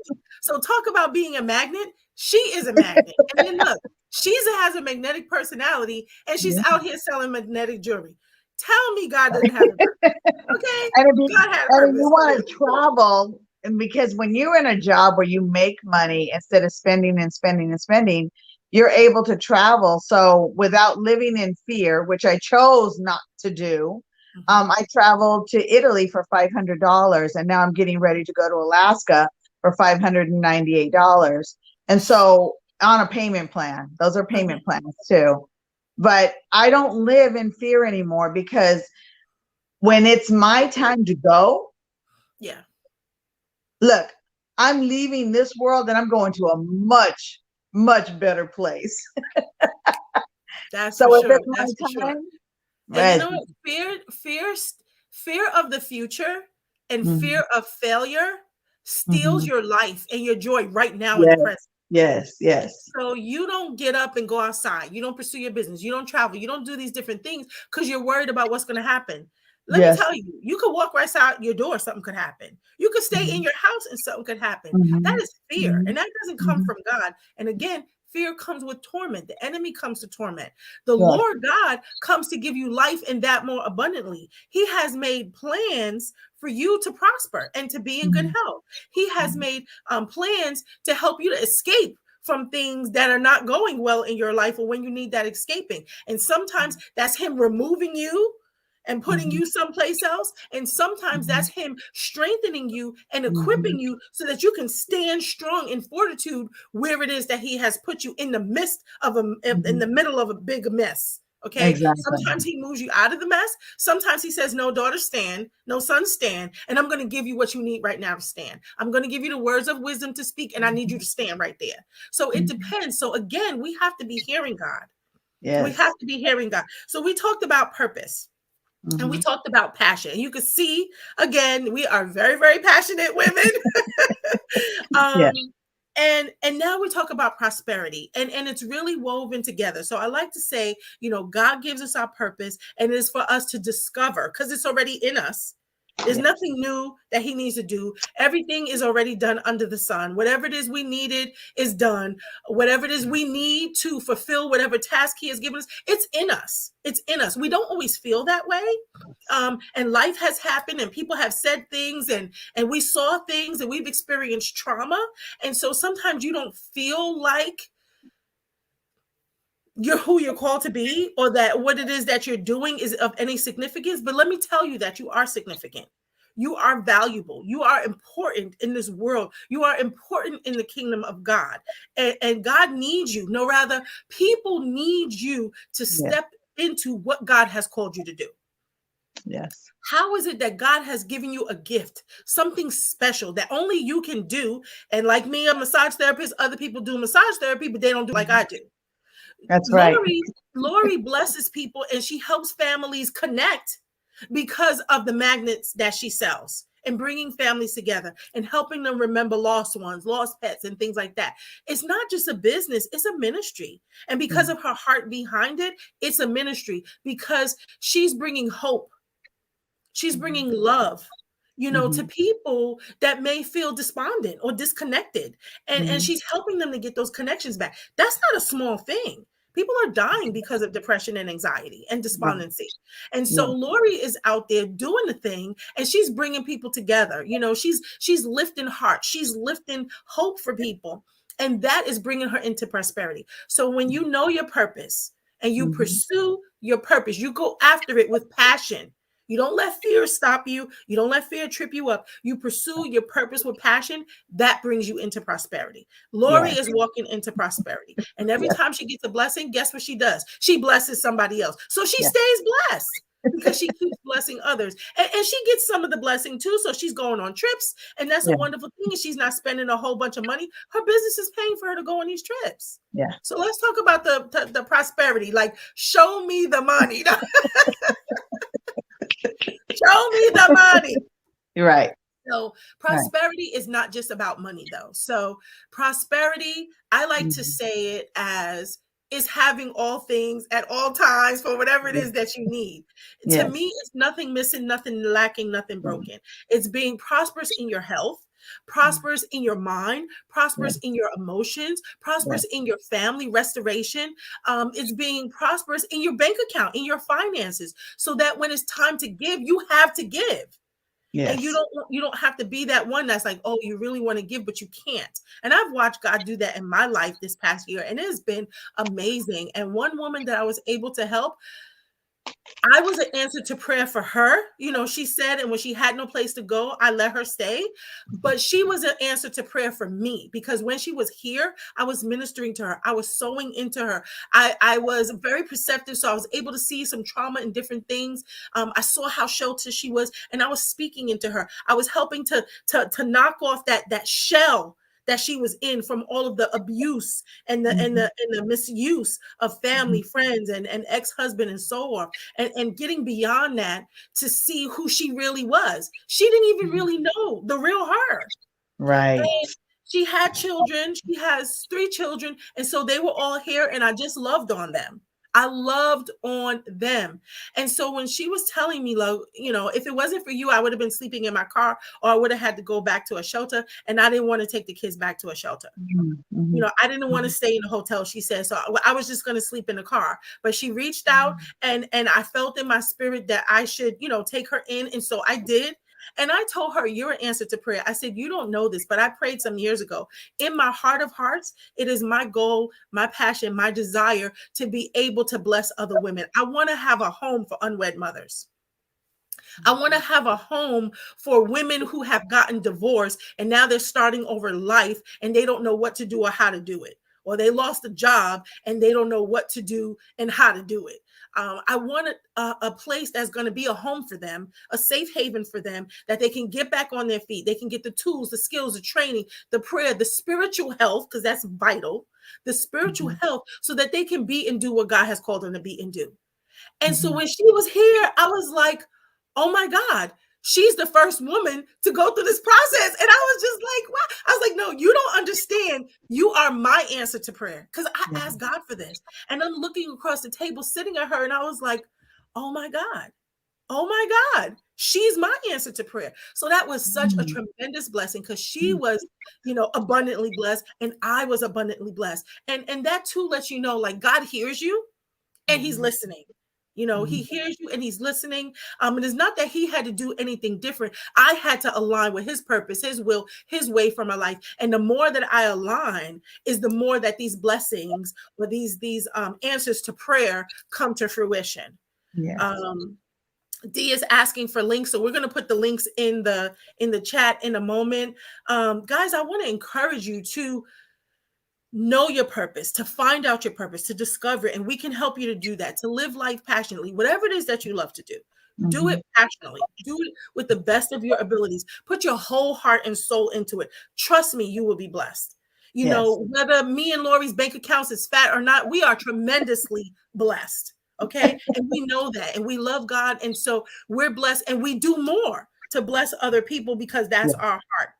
Speaker 1: So talk about being a magnet. She is a magnet. And then look, she has a magnetic personality, and she's out here selling magnetic jewelry. Tell me God doesn't have a purpose. Okay? God had a purpose.
Speaker 2: And if you want to travel, and because when you're in a job where you make money instead of spending and spending and spending, you're able to travel. So without living in fear, which I chose not to do, I traveled to Italy for $500, and now I'm getting ready to go to Alaska for $598. And so on a payment plan, those are payment plans too. But I don't live in fear anymore, because when it's my time to go, look, I'm leaving this world and I'm going to a much, much better place.
Speaker 1: That's so for sure. That's for sure. And
Speaker 2: you know
Speaker 1: what? Fear of the future and fear of failure steals your life and your joy right now in the present.
Speaker 2: Yes.
Speaker 1: So you don't get up and go outside. You don't pursue your business. You don't travel. You don't do these different things because you're worried about what's going to happen. Let me tell you, you could walk right out your door, something could happen. You could stay in your house and something could happen. That is fear. And that doesn't come from God. And again, fear comes with torment. The enemy comes to torment. The Lord God comes to give you life and that more abundantly. He has made plans for you to prosper and to be in good health. He has made plans to help you to escape from things that are not going well in your life or when you need that escaping. And sometimes that's him removing you and putting you someplace else. And sometimes that's him strengthening you and equipping you so that you can stand strong in fortitude where it is that he has put you in the midst of in the middle of a big mess. Okay.
Speaker 2: Exactly.
Speaker 1: Sometimes he moves you out of the mess. Sometimes he says, no, daughter, stand. No, son, stand. And I'm going to give you what you need right now to stand. I'm going to give you the words of wisdom to speak. And I need you to stand right there. So it depends. So again, we have to be hearing God. Yes. We have to be hearing God. So we talked about purpose. And we talked about passion. And you can see, again, we are very, very passionate women. And now we talk about prosperity, and it's really woven together. So I like to say, God gives us our purpose, and it is for us to discover, because it's already in us. There's nothing new that he needs to do. Everything is already done under the sun. Whatever it is we needed is done. Whatever it is we need to fulfill whatever task he has given us, it's in us. It's in us. We don't always feel that way. And life has happened and people have said things and we saw things and we've experienced trauma. And so sometimes you don't feel like you're who you're called to be, or that what it is that you're doing is of any significance. But let me tell you that you are significant. You are valuable. You are important in this world. You are important in the kingdom of God. And God needs you. No, rather, people need you to step into what God has called you to do.
Speaker 2: Yes.
Speaker 1: How is it that God has given you a gift, something special that only you can do? And like me, a massage therapist, other people do massage therapy, but they don't do like I do.
Speaker 2: That's right.
Speaker 1: Lori blesses people and she helps families connect because of the magnets that she sells and bringing families together and helping them remember lost ones, lost pets, and things like that. It's not just a business, it's a ministry. And because of her heart behind it, it's a ministry because she's bringing hope. She's bringing love, to people that may feel despondent or disconnected. And she's helping them to get those connections back. That's not a small thing. People are dying because of depression and anxiety and despondency. And so Lori is out there doing the thing and she's bringing people together. She's lifting hearts. She's lifting hope for people. And that is bringing her into prosperity. So when you know your purpose and you pursue your purpose, you go after it with passion. You don't let fear stop you. You don't let fear trip you up. You pursue your purpose with passion. That brings you into prosperity. Lori is walking into prosperity. And every time she gets a blessing, guess what she does? She blesses somebody else. So she stays blessed because she keeps blessing others. And she gets some of the blessing too. So she's going on trips. And that's a wonderful thing. And she's not spending a whole bunch of money. Her business is paying for her to go on these trips.
Speaker 2: Yeah.
Speaker 1: So let's talk about the prosperity. Like, show me the money. Show me the money.
Speaker 2: You're right.
Speaker 1: So prosperity is not just about money, though. So prosperity, I like to say it as is having all things at all times for whatever it is that you need. To me, it's nothing missing, nothing lacking, nothing broken. It's being prosperous in your health, prosperous in your mind, prosperous in your emotions, prosperous in your family restoration. It's being prosperous in your bank account, in your finances, so that when it's time to give, you have to give. Yes. And you don't have to be that one that's like, oh, you really want to give, but you can't. And I've watched God do that in my life this past year, and it has been amazing. And one woman that I was able to help, I was an answer to prayer for her. She said, and when she had no place to go, I let her stay. But she was an answer to prayer for me because when she was here, I was ministering to her. I was sowing into her. I was very perceptive, so I was able to see some trauma and different things. I saw how sheltered she was, and I was speaking into her. I was helping to knock off that shell that she was in from all of the abuse and the misuse of family, friends, and ex-husband and so on, and getting beyond that to see who she really was. She didn't even really know the real her.
Speaker 2: Right.
Speaker 1: And she had children. She has 3 children. And so they were all here and I just loved on them. I loved on them. And so when she was telling me, like, if it wasn't for you, I would have been sleeping in my car or I would have had to go back to a shelter. And I didn't want to take the kids back to a shelter. I didn't want to stay in a hotel, she said. So I was just going to sleep in the car. But she reached out and I felt in my spirit that I should, take her in. And so I did. And I told her, you're an answer to prayer. I said, you don't know this, but I prayed some years ago. In my heart of hearts, it is my goal, my passion, my desire to be able to bless other women. I want to have a home for unwed mothers. I want to have a home for women who have gotten divorced and now they're starting over life and they don't know what to do or how to do it. Or they lost a job and they don't know what to do and how to do it. I want a place that's going to be a home for them, a safe haven for them, that they can get back on their feet. They can get the tools, the skills, the training, the prayer, the spiritual health, because that's vital, the spiritual health, so that they can be and do what God has called them to be and do. And so when she was here, I was like, oh my God, she's the first woman to go through this process. And I was just like, wow. I was like, no, you don't understand. You are my answer to prayer because I asked God for this. And I'm looking across the table, sitting at her, and I was like, oh my God, she's my answer to prayer. So that was such a tremendous blessing because she was, abundantly blessed and I was abundantly blessed. And that too lets you know, like, God hears you and he's listening. He hears you and he's listening. And it's not that he had to do anything different. I had to align with his purpose, his will, his way for my life. And the more that I align is the more that these blessings or these answers to prayer come to fruition. Yes. Dee is asking for links. So we're going to put the links in the chat in a moment. Guys, I want to encourage you to know your purpose, to find out your purpose, to discover it. And we can help you to do that, to live life passionately, whatever it is that you love to do
Speaker 2: Mhm.
Speaker 1: it passionately, do it with the best of your abilities, put your whole heart and soul into it. Trust me, you will be blessed. You
Speaker 2: Yes.
Speaker 1: know, whether me and Lori's bank accounts is fat or not, we are tremendously blessed. Okay. And we know that, and we love God. And so we're blessed, and we do more to bless other people because that's
Speaker 2: Yes.
Speaker 1: our heart.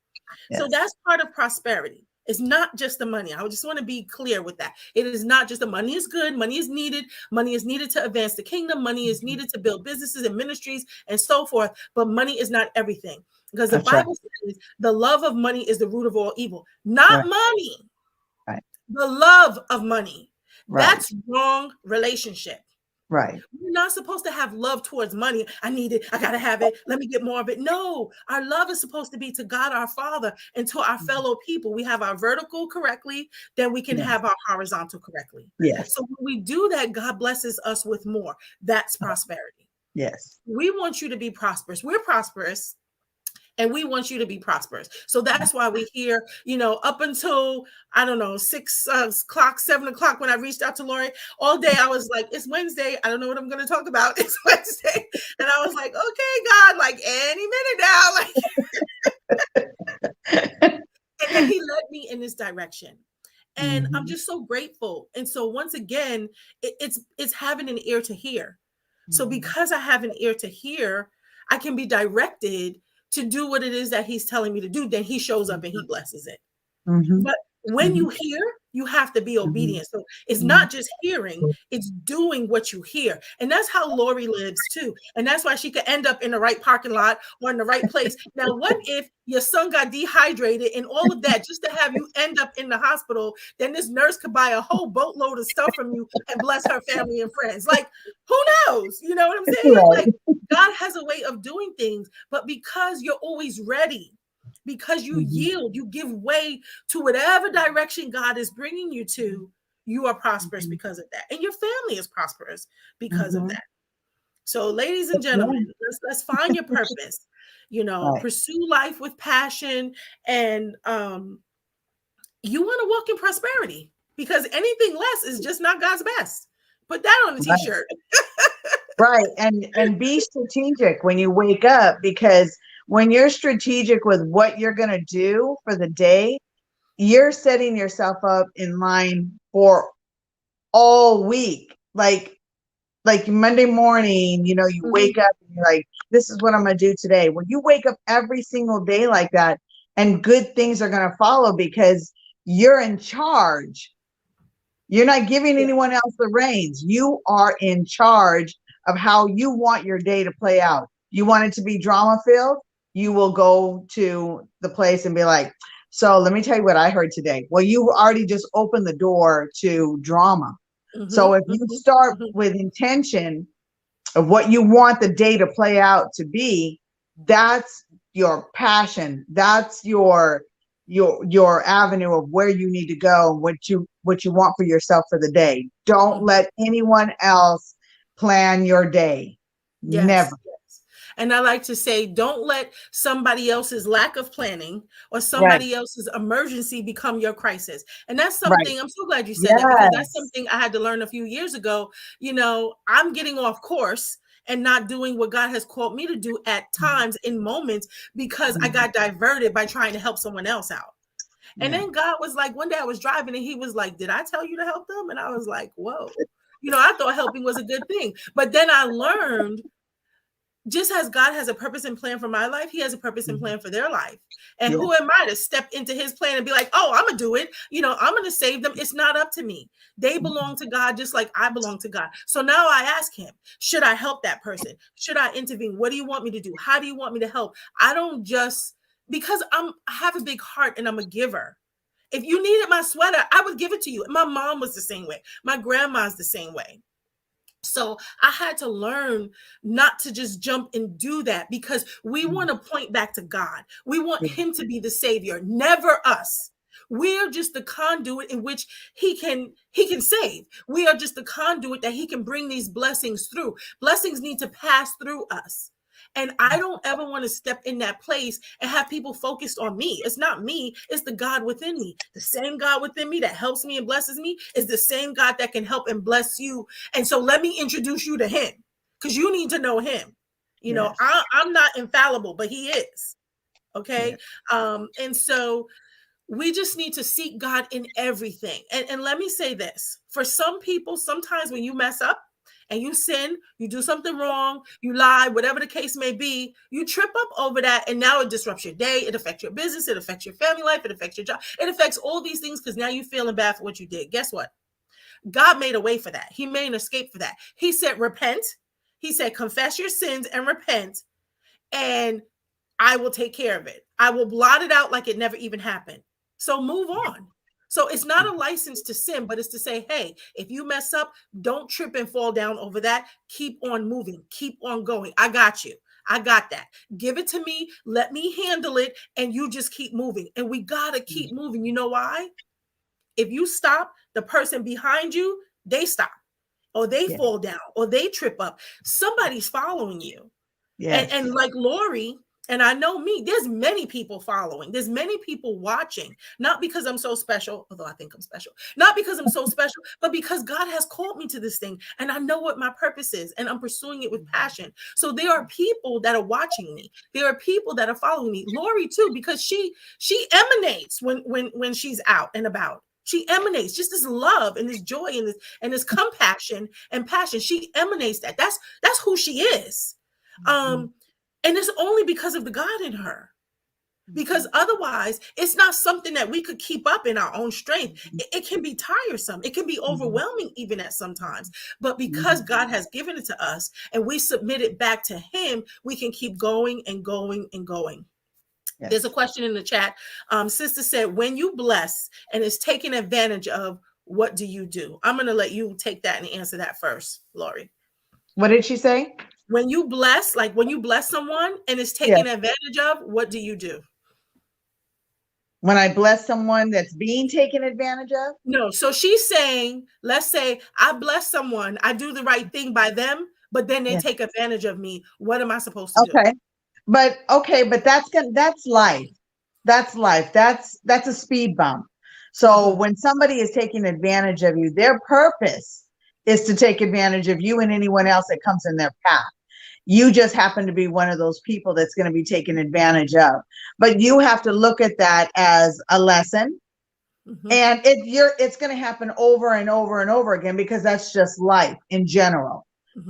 Speaker 1: So
Speaker 2: Yes.
Speaker 1: that's part of prosperity. It's not just the money. I just want to be clear with that. It is not just the money is good. Money is needed. Money is needed to advance the kingdom. Money is needed to build businesses and ministries and so forth. But money is not everything, because the
Speaker 2: That's right.
Speaker 1: Bible says the love of money is the root of all evil. Not
Speaker 2: Right.
Speaker 1: money,
Speaker 2: Right.
Speaker 1: the love of money.
Speaker 2: Right.
Speaker 1: That's wrong relationship.
Speaker 2: Right.
Speaker 1: We're not supposed to have love towards money. I need it. I got to have it. Let me get more of it. No, our love is supposed to be to God, our Father, and to our fellow people. We have our vertical correctly, then we can
Speaker 2: Yes.
Speaker 1: have our horizontal correctly.
Speaker 2: Yes.
Speaker 1: So when we do that, God blesses us with more. That's prosperity.
Speaker 2: Yes.
Speaker 1: We want you to be prosperous. We're prosperous, and we want you to be prosperous. So that's why we hear, you know, up until, I don't know, 6 o'clock, 7 o'clock, when I reached out to Lori all day, I was like, it's Wednesday. I don't know what I'm going to talk about. It's Wednesday. And I was like, okay, God, like any minute now. Like, and then he led me in this direction. And I'm just so grateful. And so once again, it's having an ear to hear. So because I have an ear to hear, I can be directed to do what it is that he's telling me to do. Then he shows up and he blesses it.
Speaker 2: Mhm.
Speaker 1: But when you hear, you have to be obedient. So it's not just hearing, it's doing what you hear. And that's how Lori lives too. And that's why she could end up in the right parking lot or in the right place. Now, what if your son got dehydrated and all of that just to have you end up in the hospital? Then this nurse could buy a whole boatload of stuff from you and bless her family and friends. Like, who knows? You know what I'm saying?
Speaker 2: Right.
Speaker 1: Like, God has a way of doing things, but because you're always ready, because you yield, you give way to whatever direction God is bringing you to, you are prosperous because of that. And your family is prosperous because of that. So, ladies and gentlemen, let's find your purpose, you know,
Speaker 2: Right.
Speaker 1: pursue life with passion, and you want to walk in prosperity, because anything less is just not God's best. Put that on a
Speaker 2: Right.
Speaker 1: t-shirt.
Speaker 2: Right. And be strategic when you wake up, because when you're strategic with what you're going to do for the day, you're setting yourself up in line for all week. Like Monday morning, you know, you wake up and you're like, this is what I'm going to do today. When you wake up every single day like that, and good things are going to follow because you're in charge. You're not giving anyone else the reins. You are in charge of how you want your day to play out. You want it to be drama filled, you will go to the place and be like, so let me tell you what I heard today. Well, you already just opened the door to drama. So if you start with intention of what you want the day to play out to be, that's your passion. That's your avenue of where you need to go, what you want for yourself for the day. Don't let anyone else plan your day.
Speaker 1: Yes.
Speaker 2: Never.
Speaker 1: And I like to say, don't let somebody else's lack of planning or somebody else's emergency become your crisis. And that's something, I'm so glad you said that, because that's something I had to learn a few years ago. You know, I'm getting off course and not doing what God has called me to do at times, in moments, because I got diverted by trying to help someone else out. And then God was like, one day I was driving and he was like, did I tell you to help them? And I was like, whoa, you know, I thought helping was a good thing. But then I learned, just as God has a purpose and plan for my life, he has a purpose and plan for their life. And who am I to step into his plan and be like, oh, I'm going to do it. You know, I'm going to save them. It's not up to me. They belong to God, just like I belong to God. So now I ask him, should I help that person? Should I intervene? What do you want me to do? How do you want me to help? I don't just, because I have a big heart and I'm a giver. If you needed my sweater, I would give it to you. My mom was the same way. My grandma's the same way. So I had to learn not to just jump and do that, because we want to point back to God. We want him to be the savior, never us. We're just the conduit in which he can save. We are just the conduit that he can bring these blessings through. Blessings need to pass through us. And I don't ever want to step in that place and have people focused on me. It's not me, it's the God within me. The same God within me that helps me and blesses me is the same God that can help and bless you. And so let me introduce you to him, because you need to know him. You know, I'm not infallible, but he is. Okay. And so we just need to seek God in everything. And let me say this, for some people, sometimes when you mess up and you sin, you do something wrong, you lie, whatever the case may be, you trip up over that. And now it disrupts your day. It affects your business. It affects your family life. It affects your job. It affects all these things because now you're feeling bad for what you did. Guess what? God made a way for that. He made an escape for that. He said, repent. He said, confess your sins and repent, and I will take care of it. I will blot it out like it never even happened. So move on. So it's not a license to sin, but it's to say, hey, if you mess up, don't trip and fall down over that. Keep on moving. Keep on going. I got you. I got that. Give it to me. Let me handle it. And you just keep moving. And we got to keep moving. You know why? If you stop, the person behind you, they stop, or they fall down, or they trip up. Somebody's following you. And like Lori, and I know me, there's many people following. There's many people watching, not because I'm so special, although I think I'm special, not because I'm so special, but because God has called me to this thing and I know what my purpose is and I'm pursuing it with passion. So there are people that are watching me. There are people that are following me. Lori too, because she emanates when she's out and about. She emanates just this love and this joy and this compassion and passion. She emanates that. That's who she is. And it's only because of the God in her. Because otherwise, it's not something that we could keep up in our own strength. It can be tiresome. It can be overwhelming even at sometimes. But because God has given it to us and we submit it back to him, we can keep going and going and going. Yes. There's a question in the chat. Sister said, when you bless and is taken advantage of, what do you do? I'm going to let you take that and answer that first, Lori.
Speaker 2: What did she say?
Speaker 1: When you bless, like when you bless someone and is taken advantage of, what do you do?
Speaker 2: When I bless someone that's being taken advantage of?
Speaker 1: No. So she's saying, let's say I bless someone, I do the right thing by them, but then they take advantage of me. What am I supposed to do?
Speaker 2: But that's life. That's life. That's a speed bump. So when somebody is taking advantage of you, their purpose is to take advantage of you and anyone else that comes in their path. You just happen to be one of those people that's going to be taken advantage of. But you have to look at that as a lesson. And it's going to happen over and over and over again, because that's just life in general.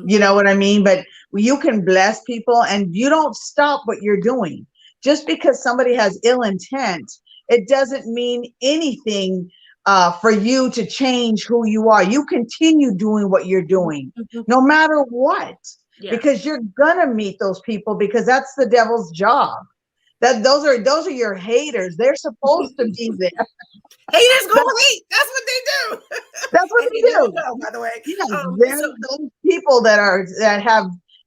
Speaker 2: You know what I mean? But you can bless people and you don't stop what you're doing. Just because somebody has ill intent, it doesn't mean anything for you to change who you are. You continue doing what you're doing, no matter what. Because you're gonna meet those people, because that's the devil's job. Those are your haters. They're supposed to be there.
Speaker 1: Haters gonna hate. That's what they do.
Speaker 2: That's what they do.
Speaker 1: Well, by the way,
Speaker 2: there's those people that have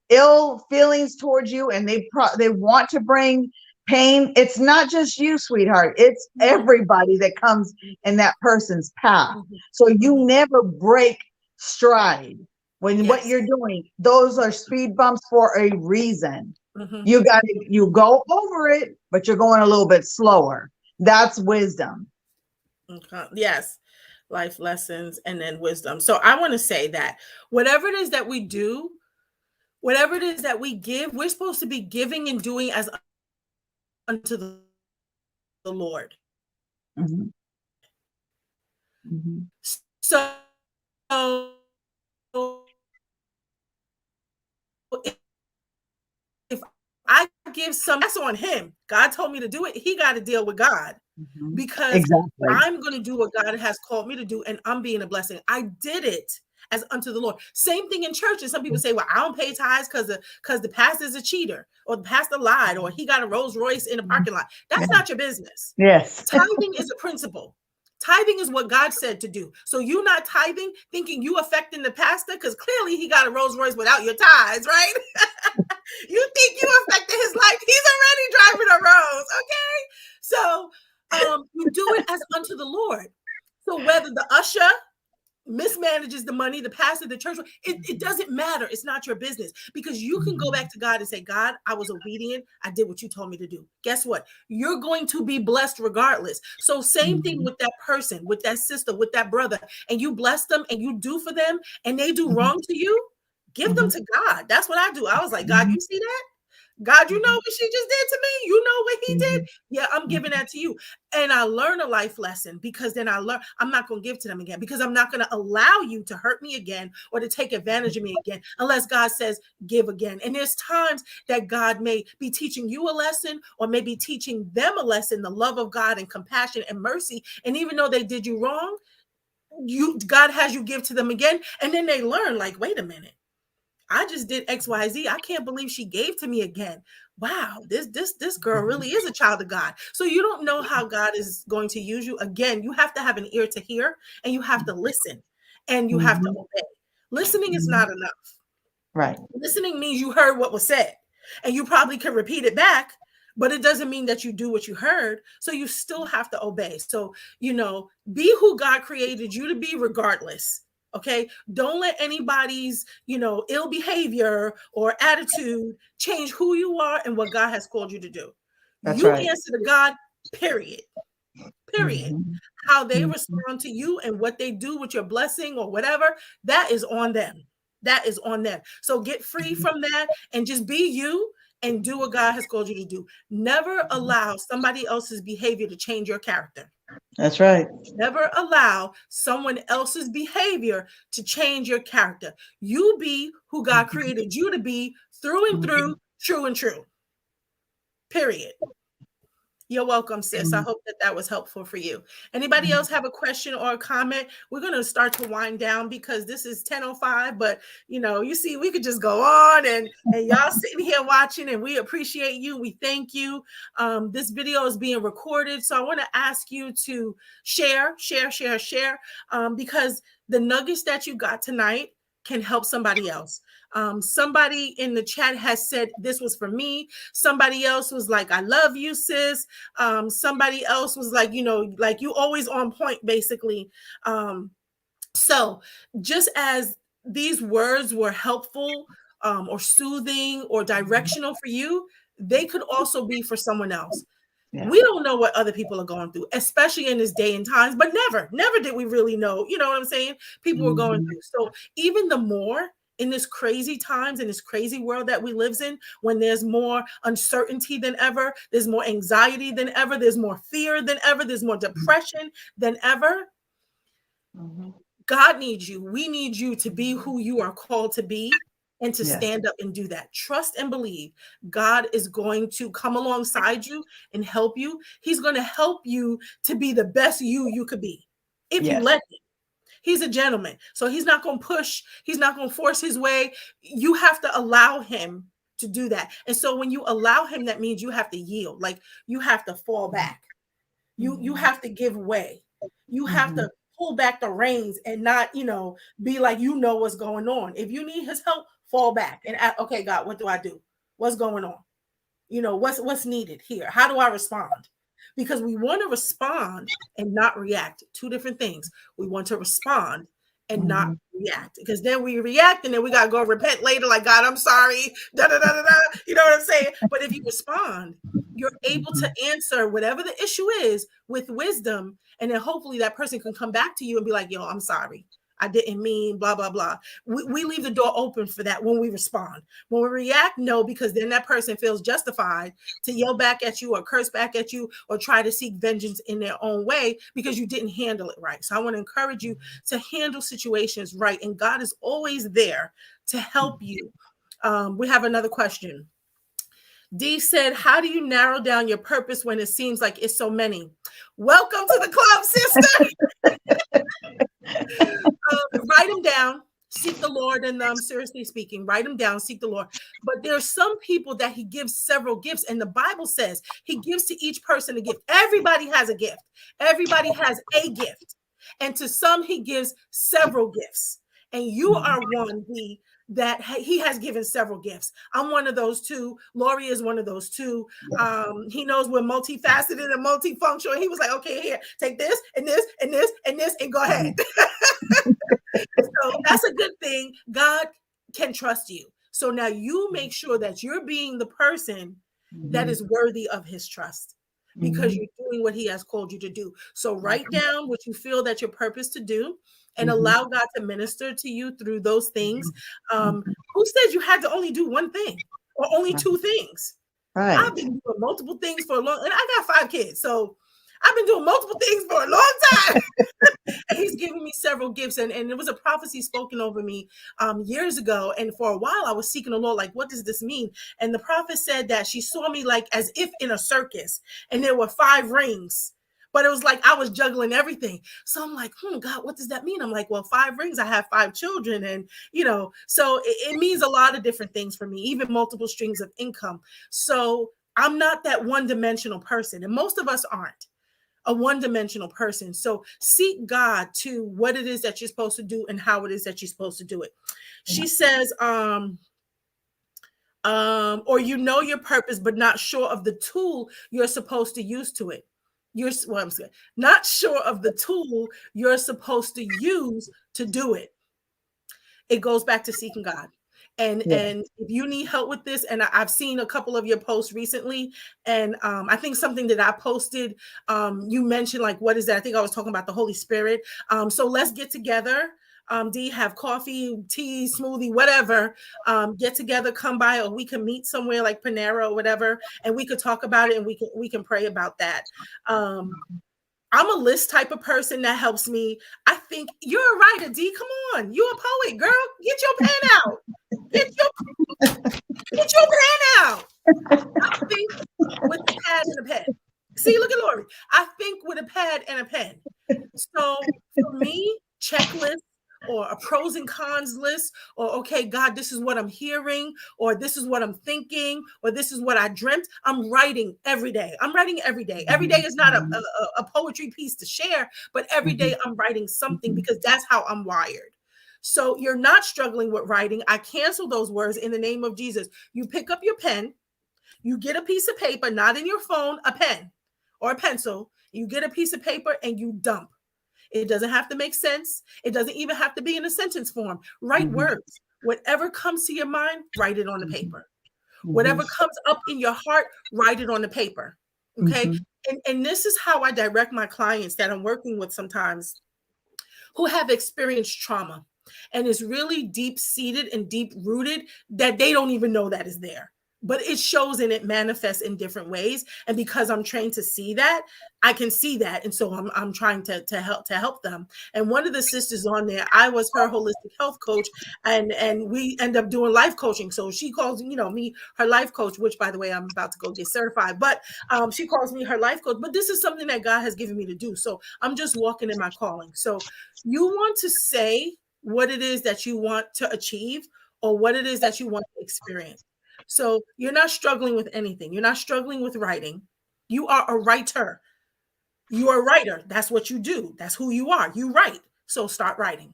Speaker 2: ill feelings towards you, and they want to bring pain. It's not just you, sweetheart. It's everybody that comes in that person's path. So you never break stride. When what you're doing, those are speed bumps for a reason. You go over it, but you're going a little bit slower. That's wisdom.
Speaker 1: Yes. Life lessons and then wisdom. So I want to say that whatever it is that we do, whatever it is that we give, we're supposed to be giving and doing as unto the Lord. So if I give some, that's on him. God told me to do it. He got to deal with God, because I'm going to do what God has called me to do, and I'm being a blessing. I did it as unto the Lord. Same thing in church. And some people say, well, I don't pay tithes because the pastor's a cheater, or the pastor lied, or he got a Rolls Royce in a parking lot. That's not your business. Tithing is a principle. Tithing is what God said to do. So you not tithing, thinking you affecting the pastor, because clearly he got a Rolls Royce without your tithes, right? You think you affected his life. He's already driving a Rolls, okay? So you do it as unto the Lord. So whether the usher mismanages the money, the pastor, the church, it doesn't matter. It's not your business, because you can go back to God and say, God, I was obedient. I did what you told me to do. Guess what? You're going to be blessed regardless. So same thing with that person, with that sister, with that brother, and you bless them and you do for them and they do wrong to you, give them to God. That's what I do. I was like, God, you see that? God, you know what she just did to me? You know what he did? Yeah, I'm giving that to you. And I learn a life lesson, because then I learn I'm not going to give to them again, because I'm not going to allow you to hurt me again or to take advantage of me again, unless God says give again. And there's times that God may be teaching you a lesson, or maybe teaching them a lesson, the love of God and compassion and mercy. And even though they did you wrong, God has you give to them again. And then they learn, like, wait a minute, I just did XYZ. I can't believe she gave to me again. Wow, this girl really is a child of God. So you don't know how God is going to use you. Again, you have to have an ear to hear, and you have to listen, and you have to obey. Listening is not enough.
Speaker 2: Right.
Speaker 1: Listening means you heard what was said, and you probably can repeat it back, but it doesn't mean that you do what you heard. So you still have to obey. So, be who God created you to be regardless. Okay. Don't let anybody's, ill behavior or attitude change who you are and what God has called you to do.
Speaker 2: That's
Speaker 1: you
Speaker 2: right.
Speaker 1: answer to God, period. How they respond to you and what they do with your blessing or whatever, that is on them. That is on them. So get free from that and just be you and do what God has called you to do. Never allow somebody else's behavior to change your character.
Speaker 2: That's right.
Speaker 1: Never allow someone else's behavior to change your character. You be who God created you to be, through and through, true and true. Period. You're welcome, sis. I hope that was helpful for you. Anybody else have a question or a comment? We're going to start to wind down, because this is 10:05, but you see, we could just go on, and y'all sitting here watching, and we appreciate you. We thank you. This video is being recorded, so I want to ask you to share, because the nuggets that you got tonight can help somebody else. Somebody in the chat has said this was for me. Somebody else was like, I love you, sis. Somebody else was like, like you always on point, basically. So just as these words were helpful or soothing or directional for you, they could also be for someone else. Yeah. We don't know what other people are going through, especially in this day and times, but never did we really know, you know what I'm saying? People were going through. So even the more in this crazy times, in this crazy world that we live in, when there's more uncertainty than ever, there's more anxiety than ever, there's more fear than ever, there's more depression than ever. God needs you. We need you to be who you are called to be, and to stand up and do that. Trust and believe God is going to come alongside you and help you. He's going to help you to be the best you could be, if you let him. He's a gentleman, so he's not going to push. He's not going to force his way. You have to allow him to do that. And so when you allow him, that means you have to yield. Like, you have to fall back. You have to give way. You have to pull back the reins and not, be like, what's going on. If you need his help, fall back and ask, okay, God, what do I do? What's going on? What's needed here? How do I respond? Because we want to respond and not react. Two different things. We want to respond and not react, because then we react and then we got to go repent later, like, God, I'm sorry. Da, da, da, da, da. You know what I'm saying? But if you respond, you're able to answer whatever the issue is with wisdom. And then hopefully that person can come back to you and be like, yo, I'm sorry. I didn't mean blah, blah, blah. We leave the door open for that when we respond. When we react, no, because then that person feels justified to yell back at you or curse back at you or try to seek vengeance in their own way because you didn't handle it right. So I want to encourage you to handle situations right. And God is always there to help you. We have another question. D said, how do you narrow down your purpose when it seems like it's so many? Welcome to the club, sister. Write them down, seek the Lord, and seriously speaking, write them down, seek the Lord. But there are some people that he gives several gifts, and the Bible says he gives to each person a gift. Everybody has a gift. Everybody has a gift. And to some, he gives several gifts. And you are one, that he has given several gifts. I'm one of those two. Lori is one of those two. He knows we're multifaceted and multifunctional. He was like, okay, here, take this and this and this and this and go ahead. So that's a good thing. God can trust you. So now you make sure that you're being the person that is worthy of his trust because you're doing what he has called you to do. So write down what you feel that your purpose to do and allow God to minister to you through those things. Who said you had to only do one thing or only two things?
Speaker 2: Right.
Speaker 1: I've been doing multiple things for a long, and I got 5 kids, so I've been doing multiple things for a long time. And he's given me several gifts, and there was a prophecy spoken over me years ago, and for a while I was seeking the Lord, like, what does this mean? And the prophet said that she saw me like as if in a circus, and there were 5 rings, but it was like I was juggling everything. So I'm like, God, what does that mean? I'm like, well, 5 rings, I have 5 children, and so it means a lot of different things for me, even multiple streams of income. So I'm not that one-dimensional person, and most of us aren't a one-dimensional person. So seek God to what it is that you're supposed to do and how it is that you're supposed to do it. She says, or your purpose, but not sure of the tool you're supposed to use to it. I'm saying, not sure of the tool you're supposed to use to do it. It goes back to seeking God. And if you need help with this, and I've seen a couple of your posts recently, and I think something that I posted, you mentioned, like, what is that? I think I was talking about the Holy Spirit. So let's get together. D, have coffee, tea, smoothie, whatever. Get together, come by, or we can meet somewhere like Panera or whatever, and we could talk about it, and we can pray about that. I'm a list type of person that helps me. I think you're a writer, D. Come on, you're a poet, girl. Get your pen out. Get your pen out. I think with a pad and a pen. See, look at Lori. I think with a pad and a pen. So for me, checklist or a pros and cons list, or okay, God, this is what I'm hearing, or this is what I'm thinking, or this is what I dreamt. I'm writing every day. I'm writing every day. Every day is not a poetry piece to share, but every day I'm writing something because that's how I'm wired. So you're not struggling with writing. I cancel those words in the name of Jesus. You pick up your pen, you get a piece of paper, not in your phone, a pen or a pencil. You get a piece of paper and you dump. It doesn't have to make sense. It doesn't even have to be in a sentence form. Write words. Whatever comes to your mind, write it on the paper. Whatever comes up in your heart, write it on the paper. Okay. And this is how I direct my clients that I'm working with sometimes who have experienced trauma and is really deep seated and deep rooted that they don't even know that is there. But it shows and it manifests in different ways. And because I'm trained to see that, I can see that. And so I'm trying to help them. And one of the sisters on there, I was her holistic health coach, and we end up doing life coaching. So she calls, me her life coach, which, by the way, I'm about to go get certified, but she calls me her life coach. But this is something that God has given me to do. So I'm just walking in my calling. So you want to say what it is that you want to achieve or what it is that you want to experience. So you're not struggling with anything. You're not struggling with writing. You are a writer. You are a writer. That's what you do. That's who you are. You write. So start writing.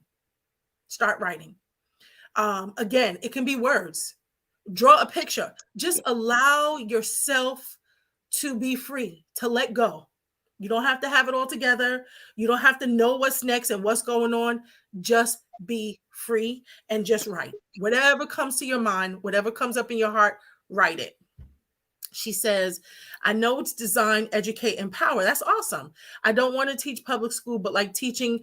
Speaker 1: Start writing. Again, it can be words. Draw a picture. Just allow yourself to be free, to let go. You don't have to have it all together. You don't have to know what's next and what's going on. Just be free and just write. Whatever comes to your mind, whatever comes up in your heart, write it. She says, I know it's design, educate, empower. That's awesome. I don't want to teach public school, but like teaching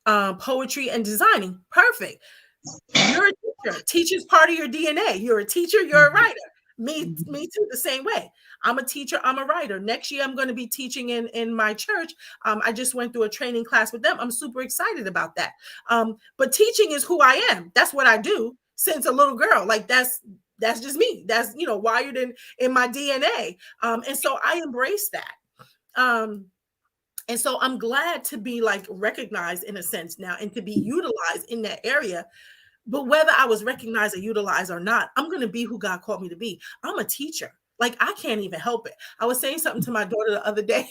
Speaker 1: poetry and designing. Perfect. You're a teacher. Teacher's part of your DNA. You're a teacher, you're a writer. Me too, the same way. I'm a teacher, I'm a writer. Next year, I'm going to be teaching in my church. I just went through a training class with them. I'm super excited about that. But teaching is who I am. That's what I do since a little girl. Like that's just me. That's, wired in my DNA. And so I embrace that. And so I'm glad to be like recognized in a sense now and to be utilized in that area. But whether I was recognized or utilized or not, I'm going to be who God called me to be. I'm a teacher. Like, I can't even help it. I was saying something to my daughter the other day,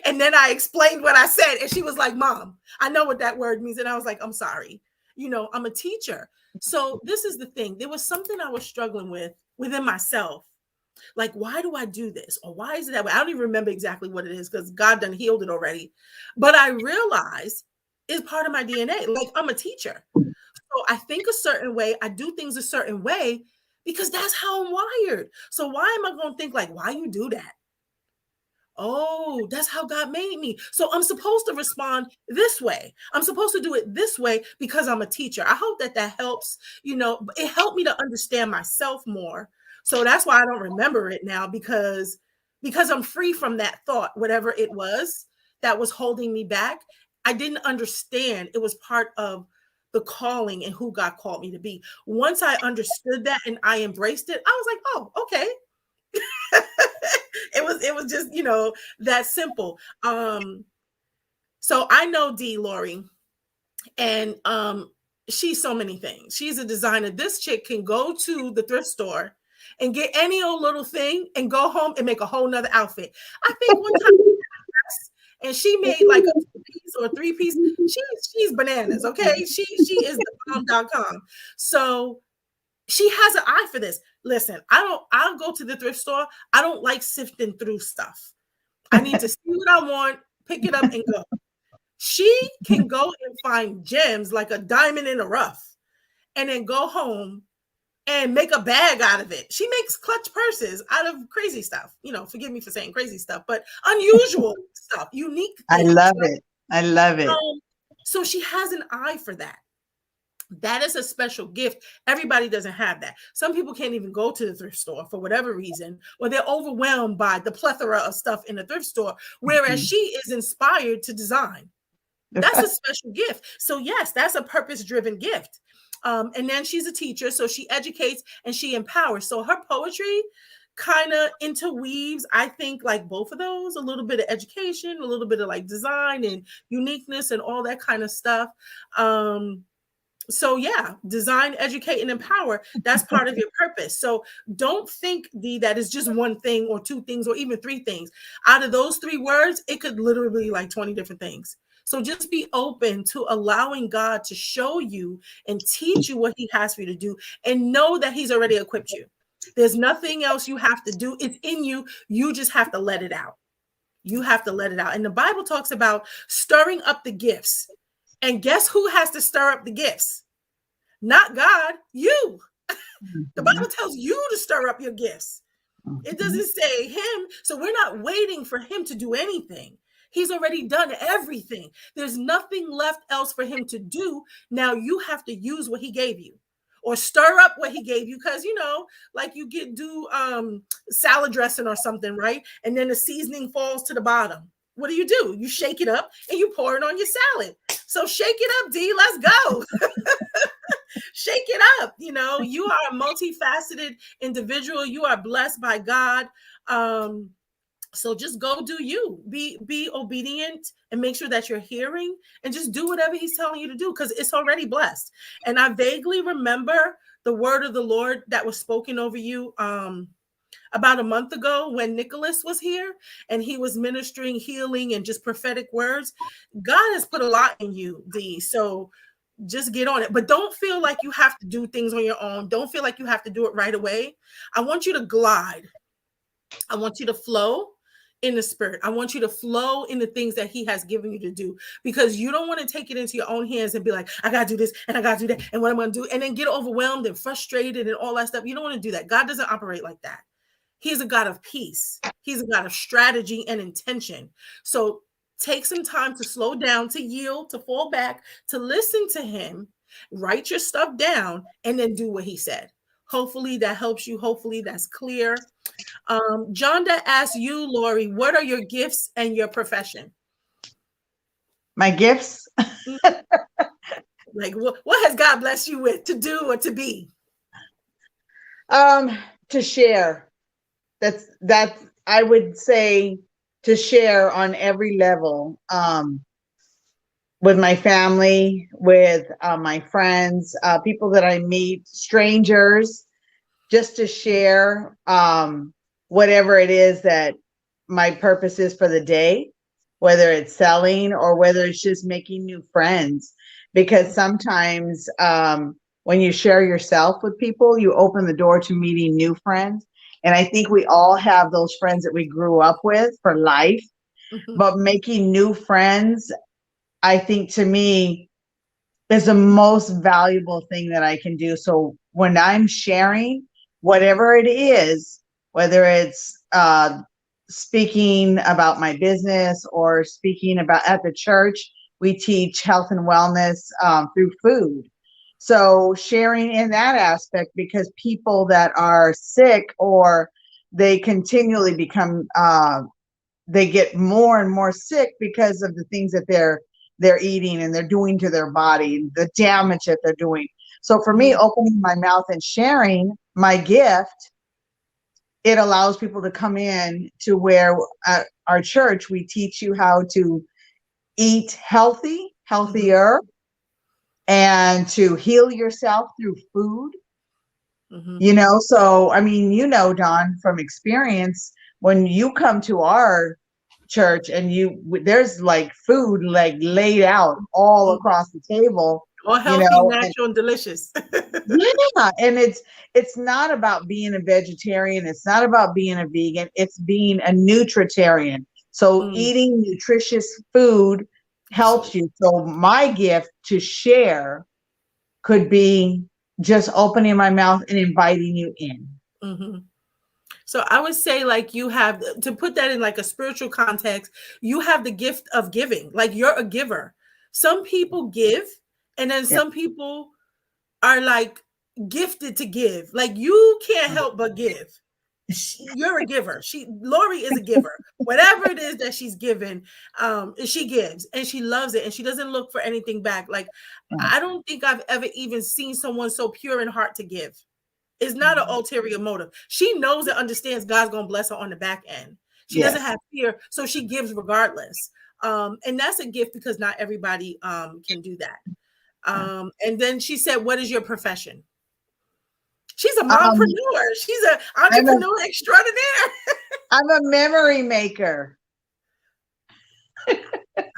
Speaker 1: and then I explained what I said, and she was like, Mom, I know what that word means. And I was like, I'm sorry. I'm a teacher. So this is the thing. There was something I was struggling with within myself. Like, why do I do this? Or why is it that way? I don't even remember exactly what it is because God done healed it already. But I realized is part of my DNA. Like, I'm a teacher. So I think a certain way, I do things a certain way because that's how I'm wired. So why am I going to think like, why you do that? Oh, that's how God made me. So I'm supposed to respond this way. I'm supposed to do it this way because I'm a teacher. I hope that that helps. It helped me to understand myself more. So that's why I don't remember it now, because I'm free from that thought, whatever it was that was holding me back. I didn't understand it was part of the calling and who God called me to be. Once I understood that and I embraced it, I was like, oh, okay. It was just, that simple. So I know Lori, and she's so many things. She's a designer. This chick can go to the thrift store and get any old little thing and go home and make a whole nother outfit. I think one time, and she made like a 2-piece or 3-piece. She's bananas. Okay. She is the bomb.com. So she has an eye for this. Listen, I'll go to the thrift store. I don't like sifting through stuff. I need to see what I want, pick it up and go. She can go and find gems like a diamond in the rough and then go home and make a bag out of it. She makes clutch purses out of crazy stuff. Forgive me for saying crazy stuff, but unusual stuff, unique things.
Speaker 2: I love it. I love it.
Speaker 1: So she has an eye for that. That is a special gift. Everybody doesn't have that. Some people can't even go to the thrift store for whatever reason, or they're overwhelmed by the plethora of stuff in the thrift store, whereas she is inspired to design. That's a special gift. So yes, that's a purpose-driven gift. And then she's a teacher, so she educates and she empowers. So her poetry kind of interweaves, I think, like both of those, a little bit of education, a little bit of like design and uniqueness and all that kind of stuff. So yeah, design, educate, and empower. That's part of your purpose. So don't think that is just one thing or two things or even three things. Out of those 3 words, it could literally be like 20 different things. So just be open to allowing God to show you and teach you what he has for you to do, and know that he's already equipped you. There's nothing else you have to do. It's in you. You just have to let it out. You have to let it out. And the Bible talks about stirring up the gifts. And guess who has to stir up the gifts? Not God, you. The Bible tells you to stir up your gifts. It doesn't say him. So we're not waiting for him to do anything. He's already done everything. There's nothing left else for him to do. Now you have to use what he gave you, or stir up what he gave you. Because, like you do salad dressing or something, right? And then the seasoning falls to the bottom. What do? You shake it up and you pour it on your salad. So shake it up, D. Let's go. Shake it up. You are a multifaceted individual. You are blessed by God. So just go do you. Be obedient and make sure that you're hearing, and just do whatever he's telling you to do, because it's already blessed. And I vaguely remember the word of the Lord that was spoken over you about a month ago when Nicholas was here and he was ministering healing and just prophetic words. God has put a lot in you, D. So just get on it. But don't feel like you have to do things on your own. Don't feel like you have to do it right away. I want you to glide. I want you to flow in the spirit. I want you to flow in the things that he has given you to do, because you don't want to take it into your own hands and be like, I got to do this and I got to do that and what I'm going to do, and then get overwhelmed and frustrated and all that stuff. You don't want to do that. God doesn't operate like that. He's a God of peace. He's a God of strategy and intention. So take some time to slow down, to yield, to fall back, to listen to him, write your stuff down, and then do what he said. Hopefully that helps you. Hopefully that's clear. Jonda asks you, Lori, what are your gifts and your profession?
Speaker 2: My gifts?
Speaker 1: Like what has God blessed you with to do or to be?
Speaker 2: To share. That's I would say, to share on every level, with my family, with my friends, people that I meet, strangers, just to share whatever it is that my purpose is for the day, whether it's selling or whether it's just making new friends. Because sometimes when you share yourself with people, you open the door to meeting new friends. And I think we all have those friends that we grew up with for life, but making new friends I think to me is the most valuable thing that I can do. So when I'm sharing, whatever it is, whether it's speaking about my business or speaking about at the church, we teach health and wellness through food. So sharing in that aspect, because people that are sick or they continually become they get more and more sick because of the things that they're eating and they're doing to their body, the damage that they're doing. So for me, opening my mouth and sharing my gift, it allows people to come in to where at our church, we teach you how to eat healthy, healthier, and to heal yourself through food. You know, so I mean, you know, Dawn, from experience, when you come to our church and there's like food like laid out all across the table,
Speaker 1: All
Speaker 2: you
Speaker 1: healthy,
Speaker 2: know, and
Speaker 1: natural, and delicious.
Speaker 2: yeah, and it's not about being a vegetarian, it's not about being a vegan, it's being a nutritarian. So eating nutritious food helps you. So my gift to share could be just opening my mouth and inviting you in.
Speaker 1: So I would say, like, you have to put that in like a spiritual context. You have the gift of giving. Like, you're a giver. Some people give, and then
Speaker 2: Yeah.
Speaker 1: some people are like gifted to give. Like, you can't help but give. You're a giver. Lori is a giver. Whatever it is that she's given, she gives, and she loves it, and she doesn't look for anything back. Like, I don't think I've ever even seen someone so pure in heart to give. It's not an ulterior motive. She knows and understands God's gonna bless her on the back end. She doesn't
Speaker 2: Yes.
Speaker 1: have fear, so she gives regardless. And that's a gift because not everybody can do that. And then she said, "What is your profession?" She's a
Speaker 2: Um,
Speaker 1: mompreneur. She's an
Speaker 2: I'm a
Speaker 1: entrepreneur extraordinaire.
Speaker 2: I'm a memory maker.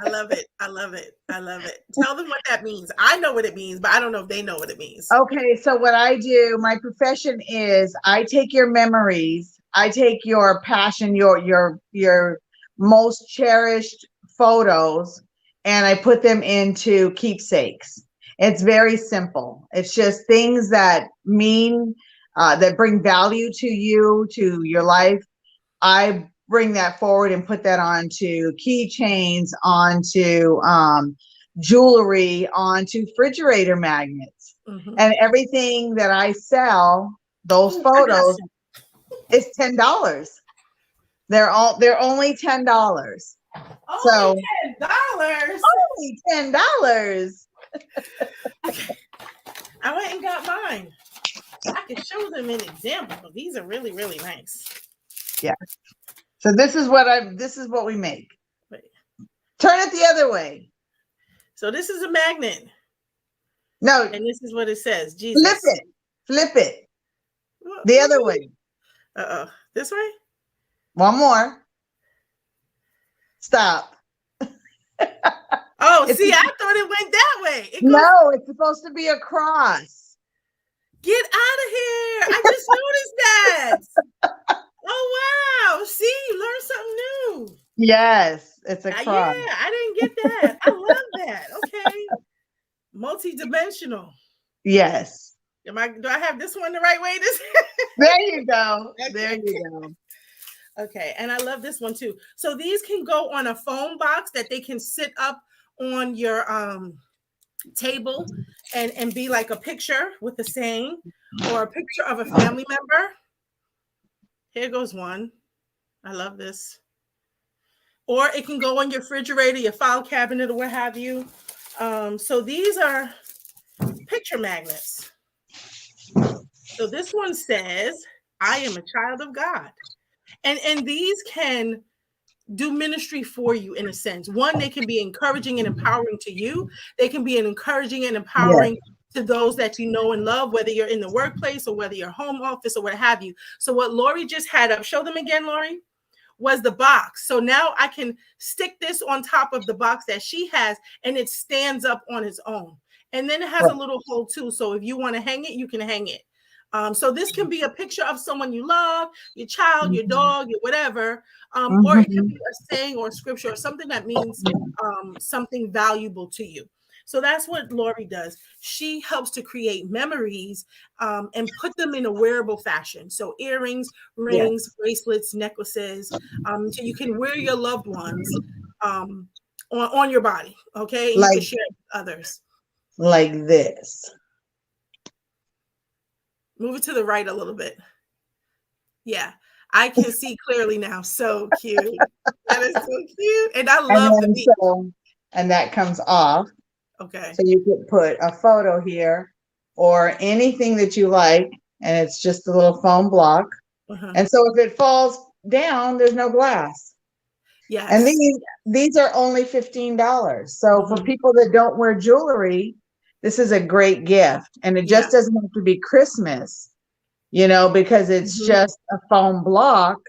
Speaker 1: I love it. I love it. I love it. Tell them what that means. I know what it means, but I don't know if they know what it means.
Speaker 2: Okay, so what I do, my profession is I take your memories, I take your passion, your most cherished photos, and I put them into keepsakes. It's very simple. It's just things that mean that bring value to you, to your life. I bring that forward and put that onto keychains, onto jewelry, onto refrigerator magnets, and everything that I sell. Those
Speaker 1: Ooh,
Speaker 2: photos is $10. They're only $10. So
Speaker 1: only $10.
Speaker 2: only $10.
Speaker 1: Okay. I went and got mine. I can show them an example. These are really, really nice.
Speaker 2: Yeah. So this is what we make.
Speaker 1: Wait.
Speaker 2: Turn it the other way.
Speaker 1: So this is a magnet.
Speaker 2: No.
Speaker 1: And this is what it says. Jesus.
Speaker 2: Flip it. The other way.
Speaker 1: This way?
Speaker 2: One more. Stop.
Speaker 1: See, I thought it went that way.
Speaker 2: No, it's supposed to be a cross.
Speaker 1: Get out of here. I just noticed that. Oh, wow. See, you learned something new.
Speaker 2: Yes, it's a cross.
Speaker 1: Yeah, I didn't get that. I love that. Okay. Multi-dimensional.
Speaker 2: Yes.
Speaker 1: Do I have this one the right way?
Speaker 2: There you go. There you go.
Speaker 1: Okay, and I love this one too. So these can go on a phone box that they can sit up on your table and be like a picture with the saying or a picture of a family member. Here goes one. I love this. Or it can go on your refrigerator, your file cabinet, or what have you. So these are picture magnets. So this one says, "I am a child of God." And these can do ministry for you in a sense. One, they can be encouraging and empowering to you. They can be encouraging and empowering to those that you know and love, whether you're in the workplace or whether you're home office or what have you. So what Lori just had up, show them again, Lori, was the box. So now I can stick this on top of the box that she has, and it stands up on its own. And then it has a little hole too. So if you want to hang it, you can hang it. So this can be a picture of someone you love, your child, your
Speaker 2: Mhm.
Speaker 1: dog, your whatever, or it could be
Speaker 2: Mhm.
Speaker 1: a saying or scripture or something that means something valuable to you. So that's what Lori does. She helps to create memories and put them in a wearable fashion. So earrings, rings,
Speaker 2: Yes,
Speaker 1: bracelets, necklaces, so you can wear your loved ones um, on your body, okay? And you can
Speaker 2: like
Speaker 1: share it with others.
Speaker 2: this.
Speaker 1: Move it to the right a little bit. Yeah, I can see clearly now. So cute. That is so cute. And I
Speaker 2: And
Speaker 1: love the
Speaker 2: then
Speaker 1: beach.
Speaker 2: and that comes off.
Speaker 1: Okay.
Speaker 2: So you could put a photo here or anything that you like, and it's just a little foam block.
Speaker 1: Uh-huh.
Speaker 2: And so if it falls down, there's no glass. And
Speaker 1: Yes.
Speaker 2: these are only $15. So for
Speaker 1: Mhm.
Speaker 2: people that don't wear jewelry, this is a great gift. And it
Speaker 1: Yeah.
Speaker 2: just doesn't have to be Christmas, because it's
Speaker 1: Mhm.
Speaker 2: just a foam block.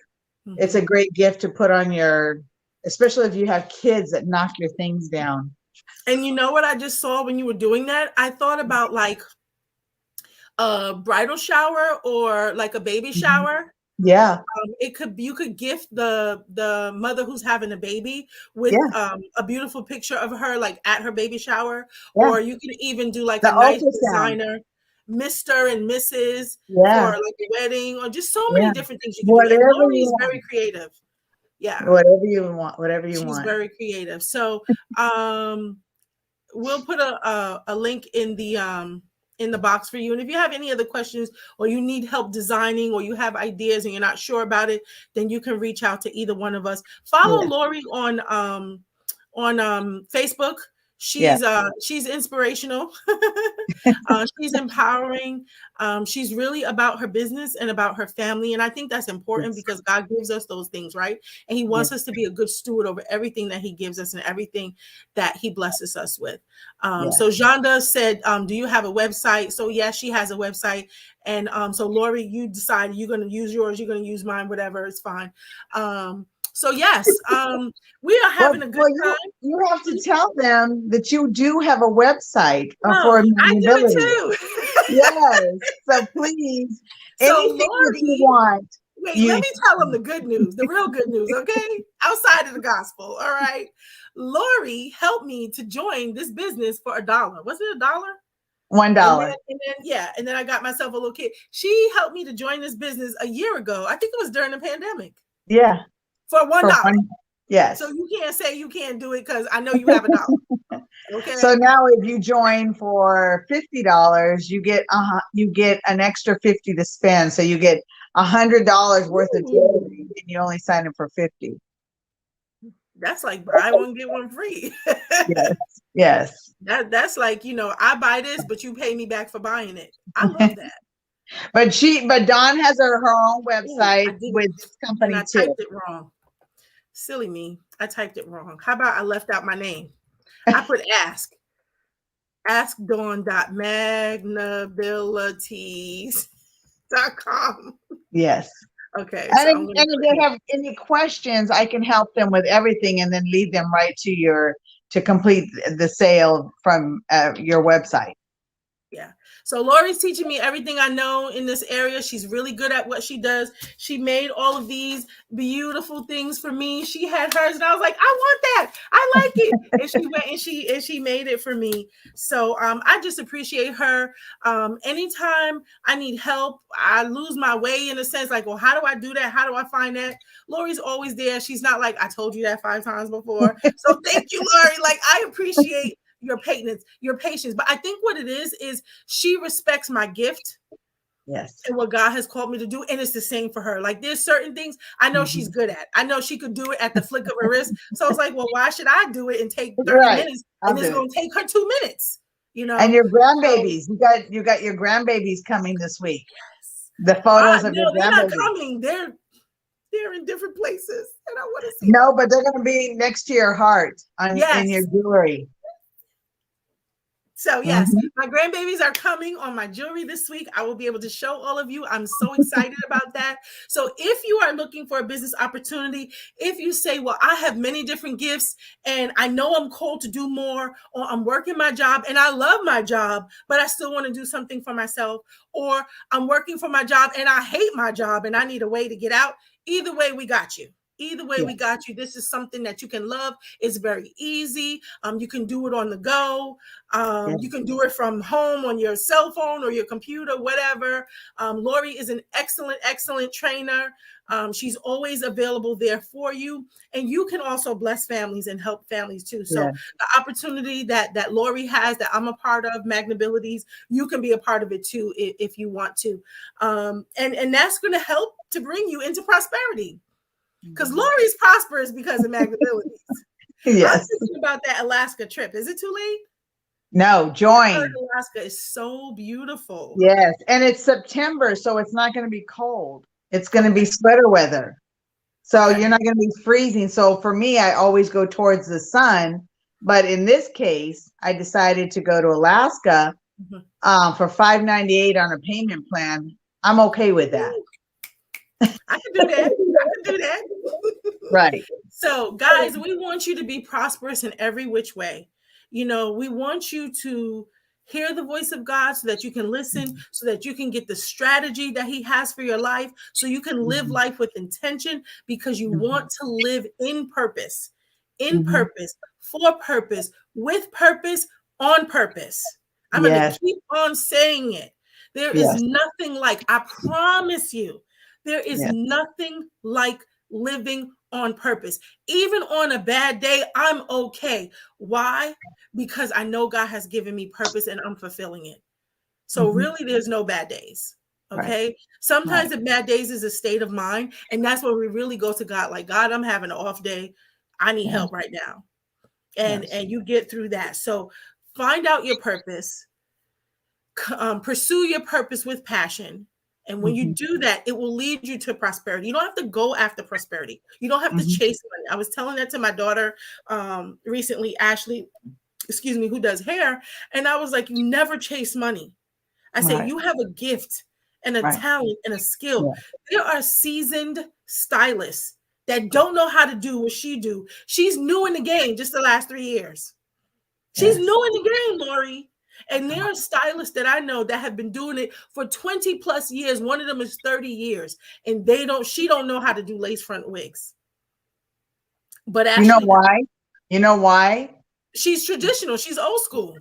Speaker 2: It's a
Speaker 1: Mhm.
Speaker 2: great gift to put on especially if you have kids that knock your things down.
Speaker 1: And you know what I just saw when you were doing that? I thought about like a bridal shower or like a baby
Speaker 2: Mhm.
Speaker 1: shower.
Speaker 2: Yeah.
Speaker 1: It could you could gift the mother who's having a baby with
Speaker 2: Yeah.
Speaker 1: a beautiful picture of her like at her baby shower,
Speaker 2: Yeah.
Speaker 1: or you can even do like
Speaker 2: The
Speaker 1: a nice
Speaker 2: ultrasound.
Speaker 1: designer Mr. and Mrs. for
Speaker 2: Yeah.
Speaker 1: like a wedding, or just so many
Speaker 2: Yeah.
Speaker 1: different things you can do. And
Speaker 2: Whatever
Speaker 1: Lori
Speaker 2: you
Speaker 1: is
Speaker 2: want.
Speaker 1: very creative. Yeah,
Speaker 2: Whatever you want. Whatever you
Speaker 1: she's
Speaker 2: want.
Speaker 1: very creative. So um we'll put a link in the box for you. And if you have any other questions or you need help designing or you have ideas and you're not sure about it, then you can reach out to either one of us. Follow
Speaker 2: Yeah.
Speaker 1: Lori on Facebook.
Speaker 2: Yeah.
Speaker 1: She's inspirational. She's empowering. She's really about her business and about her family. And I think that's important
Speaker 2: Yes.
Speaker 1: because God gives us those things, right? And He
Speaker 2: Yeah.
Speaker 1: wants us to be a good steward over everything that He gives us and everything that He blesses us with.
Speaker 2: Yeah.
Speaker 1: So Janda said, do you have a website? So yes, she has a website. And so Lori, you decide you're going to use yours, you're going to use mine, whatever, it's fine. So yes, we are
Speaker 2: Well,
Speaker 1: having a good
Speaker 2: well,
Speaker 1: time.
Speaker 2: you have to tell them that you do have a website
Speaker 1: No,
Speaker 2: for
Speaker 1: I do it
Speaker 2: amenability.
Speaker 1: too.
Speaker 2: Yes. So please,
Speaker 1: So
Speaker 2: anything that you
Speaker 1: Lori,
Speaker 2: want,
Speaker 1: wait, let
Speaker 2: you
Speaker 1: me tell them the good news, the real good news, okay? Outside of the gospel, all right? Lori helped me to join this business for $1. Was it $1? And then,
Speaker 2: $1.
Speaker 1: yeah, and then I got myself a little kid. She helped me to join this business a year ago. I think it was during the pandemic
Speaker 2: Yeah.
Speaker 1: for
Speaker 2: For
Speaker 1: $1.
Speaker 2: one.
Speaker 1: So
Speaker 2: Yes.
Speaker 1: you can't say you can't do it because I know you have $1.
Speaker 2: So
Speaker 1: Okay.
Speaker 2: now if you join for $50, you get an extra 50 to spend. So you get $100 worth of
Speaker 1: Ooh,
Speaker 2: jewelry and you only sign up for 50.
Speaker 1: that's like buy one get one free.
Speaker 2: Yes. Yes.
Speaker 1: That's like, I buy this, but you pay me back for buying it. I love that.
Speaker 2: But Dawn has her own
Speaker 1: Ooh, I
Speaker 2: website
Speaker 1: did it,
Speaker 2: with this
Speaker 1: and I
Speaker 2: company too.
Speaker 1: typed it wrong. Silly me. I typed it wrong. How about I left out my name? I put askdawn.magnabilities.com.
Speaker 2: Yes.
Speaker 1: Okay,
Speaker 2: And
Speaker 1: so
Speaker 2: if,
Speaker 1: I'm gonna
Speaker 2: and if
Speaker 1: put
Speaker 2: they have any questions, I can help them with everything and then lead them right to complete the sale from your website.
Speaker 1: yeah. So Lori's teaching me everything I know in this area. She's really good at what she does. She made all of these beautiful things for me. She had hers, and I was like, I want that. I like it. And she went and she made it for me. So I just appreciate her. Anytime I need help, I lose my way in a sense, like, well, how do I do that? How do I find that? Lori's always there. She's not like, I told you that 5 times before. So thank you, Lori. Like, I appreciate your patience. But I think what it is she respects my gift
Speaker 2: Yes.
Speaker 1: and what God has called me to do. And it's the same for her. Like there's certain things I know she's
Speaker 2: Mhm.
Speaker 1: good at. I know she could do it at the flick of her wrist. So it's like, well, why should I do it and take 30
Speaker 2: Right.
Speaker 1: minutes
Speaker 2: I'll
Speaker 1: and
Speaker 2: do
Speaker 1: it's
Speaker 2: it.
Speaker 1: going to take her 2 minutes,
Speaker 2: And your
Speaker 1: So
Speaker 2: grandbabies, you got your grandbabies coming this week. The photos of your
Speaker 1: no, they're not
Speaker 2: grandbabies.
Speaker 1: coming. They're in different places and I want to see
Speaker 2: No,
Speaker 1: them.
Speaker 2: but they're going to be next to your heart in your
Speaker 1: Yes.
Speaker 2: jewelry.
Speaker 1: So yes,
Speaker 2: Mhm.
Speaker 1: my grandbabies are coming on my jewelry this week. I will be able to show all of you. I'm so excited about that. So if you are looking for a business opportunity, if you say, well, I have many different gifts and I know I'm called to do more, or I'm working my job and I love my job, but I still want to do something for myself, or I'm working for my job and I hate my job and I need a way to get out, either way, we got you. Either way, we
Speaker 2: Yes.
Speaker 1: got you. This is something that you can love. It's very easy. You can do it on the go.
Speaker 2: Yes.
Speaker 1: You can do it from home on your cell phone or your computer, whatever. Lori is an excellent, excellent trainer. She's always available there for you. And you can also bless families and help families too. So
Speaker 2: Yes.
Speaker 1: the opportunity that Lori has, that I'm a part of, Magnabilities, you can be a part of it too if you want to. And that's going to help to bring you into prosperity. Because Lori's prosperous because of Magnabilities. I'm
Speaker 2: Yes.
Speaker 1: thinking about that Alaska trip. Is it too late?
Speaker 2: No,
Speaker 1: I heard
Speaker 2: join.
Speaker 1: Alaska is so beautiful.
Speaker 2: Yes. And it's September, so it's not going to be cold. It's going to
Speaker 1: Okay.
Speaker 2: be sweater weather. So
Speaker 1: Okay.
Speaker 2: you're not going to be freezing. So for me, I always go towards the sun. But in this case, I decided to go to Alaska
Speaker 1: Mhm.
Speaker 2: for $598 on a payment plan. I'm okay with that.
Speaker 1: I can do that. I can do that.
Speaker 2: Right.
Speaker 1: So, guys, we want you to be prosperous in every which way. You know, we want you to hear the voice of God so that you can listen, so that you can get the strategy that He has for your life, so you can live
Speaker 2: Mhm.
Speaker 1: life with intention because you
Speaker 2: Mhm.
Speaker 1: want to live in
Speaker 2: Mhm.
Speaker 1: purpose, for purpose, with purpose, on purpose. I'm going to
Speaker 2: Yes.
Speaker 1: keep on saying it. There is
Speaker 2: Yes.
Speaker 1: nothing like, I promise you, there is
Speaker 2: Yes.
Speaker 1: nothing like living on purpose. Even on a bad day, I'm okay. Why? Because I know God has given me purpose and I'm fulfilling it. So
Speaker 2: Mhm.
Speaker 1: really, there's no bad days.
Speaker 2: Right.
Speaker 1: Okay. Sometimes
Speaker 2: Right.
Speaker 1: the bad days is a state of mind. And that's where we really go to God, like, God, I'm having an off day. I need
Speaker 2: Yes.
Speaker 1: help right now. And
Speaker 2: Yes.
Speaker 1: you get through that. So find out your purpose, pursue your purpose with passion. And when you
Speaker 2: Mhm.
Speaker 1: do that, it will lead you to prosperity. You don't have to go after prosperity. You don't have to
Speaker 2: Mhm.
Speaker 1: chase money. I was telling that to my daughter recently, Ashley, excuse me, who does hair. And I was like, you never chase money. I say,
Speaker 2: Right.
Speaker 1: you have a gift and a
Speaker 2: Right.
Speaker 1: talent and a skill.
Speaker 2: Yeah.
Speaker 1: There are seasoned stylists that don't know how to do what she do. She's new in the game just the last 3 years. She's
Speaker 2: Yes.
Speaker 1: new in the game, Lori. And there are stylists that I know that have been doing it for 20 plus years. One of them is 30 years. And she don't know how to do lace front wigs. But
Speaker 2: You know
Speaker 1: Ashley does.
Speaker 2: why? You know why?
Speaker 1: She's traditional. She's old school.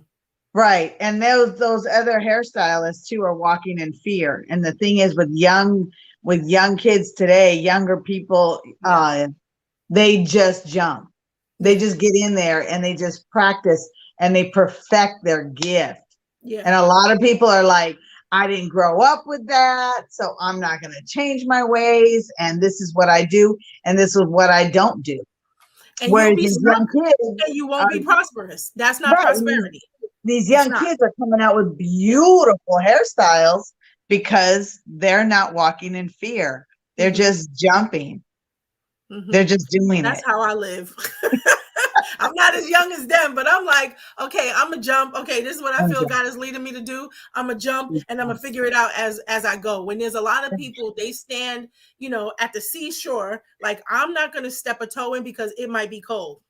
Speaker 2: Right. And those other hairstylists too are walking in fear. And the thing is with young kids today, younger people,
Speaker 1: Yeah.
Speaker 2: they just jump. They
Speaker 1: Yeah.
Speaker 2: just get in there and they just practice and they perfect their gift.
Speaker 1: Yeah.
Speaker 2: And a lot of people are like, I didn't grow up with that, so I'm not going to change my ways. And this is what I do. And this is what I don't do.
Speaker 1: And you'll
Speaker 2: Whereas
Speaker 1: be
Speaker 2: these
Speaker 1: stuck
Speaker 2: young kids
Speaker 1: and you won't
Speaker 2: are
Speaker 1: be prosperous. That's not
Speaker 2: right.
Speaker 1: prosperity.
Speaker 2: These
Speaker 1: It's
Speaker 2: young
Speaker 1: not.
Speaker 2: kids are coming out with
Speaker 1: Yeah.
Speaker 2: beautiful hairstyles because they're not walking in fear. They're
Speaker 1: Mhm.
Speaker 2: just jumping. They're
Speaker 1: Mhm.
Speaker 2: just doing
Speaker 1: That's
Speaker 2: it.
Speaker 1: how I live. I'm not as young as them, but I'm like, okay, I'm gonna jump. Okay, this is what I feel God is leading me to do. I'm gonna jump and I'm gonna figure it out as I go. When there's a lot of people, they stand, at the seashore, like I'm not gonna step a toe in because it might be cold.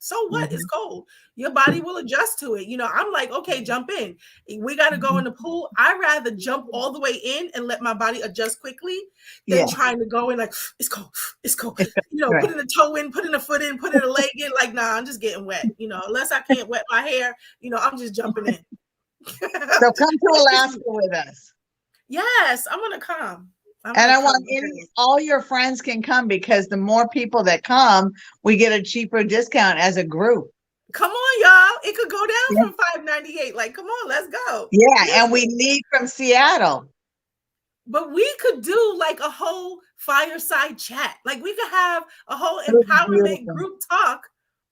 Speaker 1: So what? It's
Speaker 2: Mhm.
Speaker 1: cold. Your body will adjust to it. I'm like, okay, jump in. We got to go in the pool. I rather jump all the way in and let my body adjust quickly than
Speaker 2: Yes.
Speaker 1: trying to go in like it's cold, it's cold.
Speaker 2: Right.
Speaker 1: Putting a toe in, putting a foot in, putting a leg in. Like, nah, I'm just getting wet. Unless I can't wet my hair, I'm just jumping in.
Speaker 2: So come to
Speaker 1: That's just
Speaker 2: Alaska
Speaker 1: me.
Speaker 2: with us.
Speaker 1: Yes, I'm gonna come. I'm
Speaker 2: And
Speaker 1: gonna
Speaker 2: I
Speaker 1: come.
Speaker 2: want all your friends can come because the more people that come, we get a cheaper discount as a group.
Speaker 1: Come on, y'all. It could go
Speaker 2: Yeah.
Speaker 1: down from $598. Like, come on, let's go.
Speaker 2: Yeah. And we
Speaker 1: Listen.
Speaker 2: leave from Seattle.
Speaker 1: But we could do like a whole fireside chat. Like we could have a whole
Speaker 2: It would be
Speaker 1: empowerment
Speaker 2: beautiful.
Speaker 1: group talk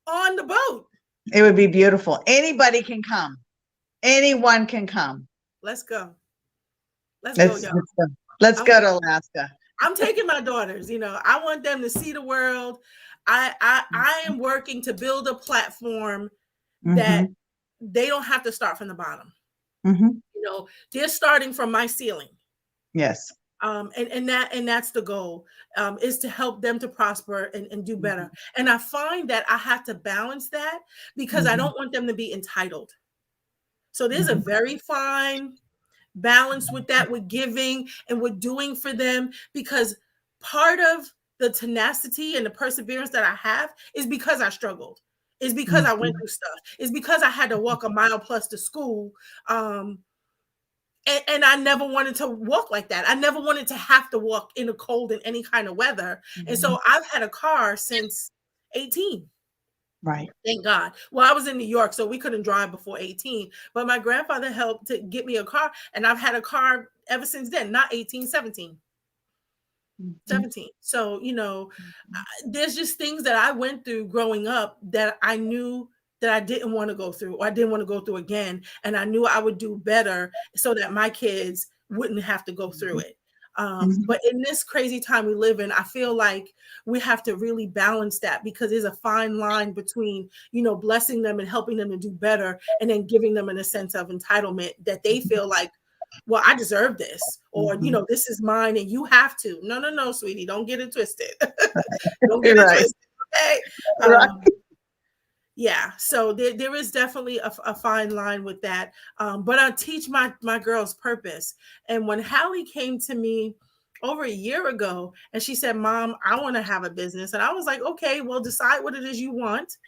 Speaker 1: on the boat.
Speaker 2: It would be beautiful. Anybody can come. Anyone can come.
Speaker 1: Let's go. Let's go,
Speaker 2: Let's
Speaker 1: y'all.
Speaker 2: let's go. Let's
Speaker 1: I'm
Speaker 2: go to Alaska.
Speaker 1: I'm taking my daughters. I want them to see the world. I am working to build a platform that
Speaker 2: Mm-hmm.
Speaker 1: they don't have to start from the bottom.
Speaker 2: Mm-hmm.
Speaker 1: They're starting from my ceiling.
Speaker 2: Yes.
Speaker 1: And that's the goal, is to help them to prosper and do better. And I find that I have to balance that because I don't want them to be entitled. So there's a very fine balance with that, with giving and with doing for them, because part of the tenacity and the perseverance that I have is because I struggled. Is because I went through stuff. Is because I had to walk a mile plus to school. And I never wanted to walk like that. I never wanted to have to walk in the cold in any kind of weather. And so I've had a car since 18.
Speaker 2: Right.
Speaker 1: Thank God. Well, I was in New York, so we couldn't drive before 18. But my grandfather helped to get me a car. And I've had a car ever since then, not 18, 17. 17. So, there's just things that I went through growing up that I knew that I didn't want to go through, or I didn't want to go through again. And I knew I would do better so that my kids wouldn't have to go through it. But in this crazy time we live in, I feel like we have to really balance that, because there's a fine line between, blessing them and helping them to do better, and then giving them a sense of entitlement that they feel like, well, I deserve this, or, this is mine and you have to. No, sweetie, don't get it twisted. Don't get it twisted. Okay. Yeah, so there is definitely a fine line with that. But I teach my girls purpose. And when Hallie came to me over a year ago and she said, Mom, I want to have a business. And I was like, okay, well, decide what it is you want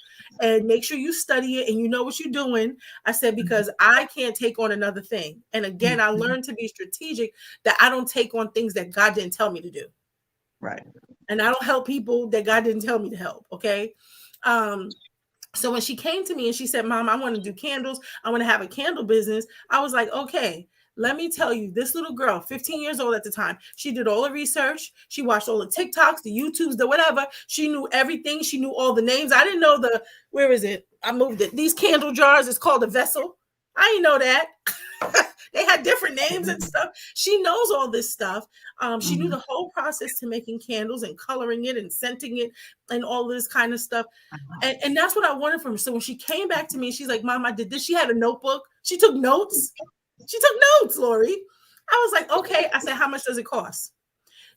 Speaker 1: and make sure you study it and you know what you're doing. I said, because I can't take on another thing. And again, I learned to be strategic, that I don't take on things that God didn't tell me to do.
Speaker 2: Right.
Speaker 1: And I don't help people that God didn't tell me to help. Okay. So when she came to me and she said, Mom, I want to do candles, I want to have a candle business, I was like, okay, let me tell you, this little girl, 15 years old at the time, she did all the research. She watched all the TikToks, the YouTubes, the whatever. She knew everything. She knew all the names. I didn't know where is it? I moved it. These candle jars, it's called a vessel. I didn't know that. They had different names and stuff. She knows all this stuff. She knew the whole process to making candles and coloring it and scenting it and all this kind of stuff. And that's what I wanted from her. So when she came back to me, she's like, Mom, I did this. She had a notebook. She took notes. Lori. I was like, okay. I said, how much does it cost?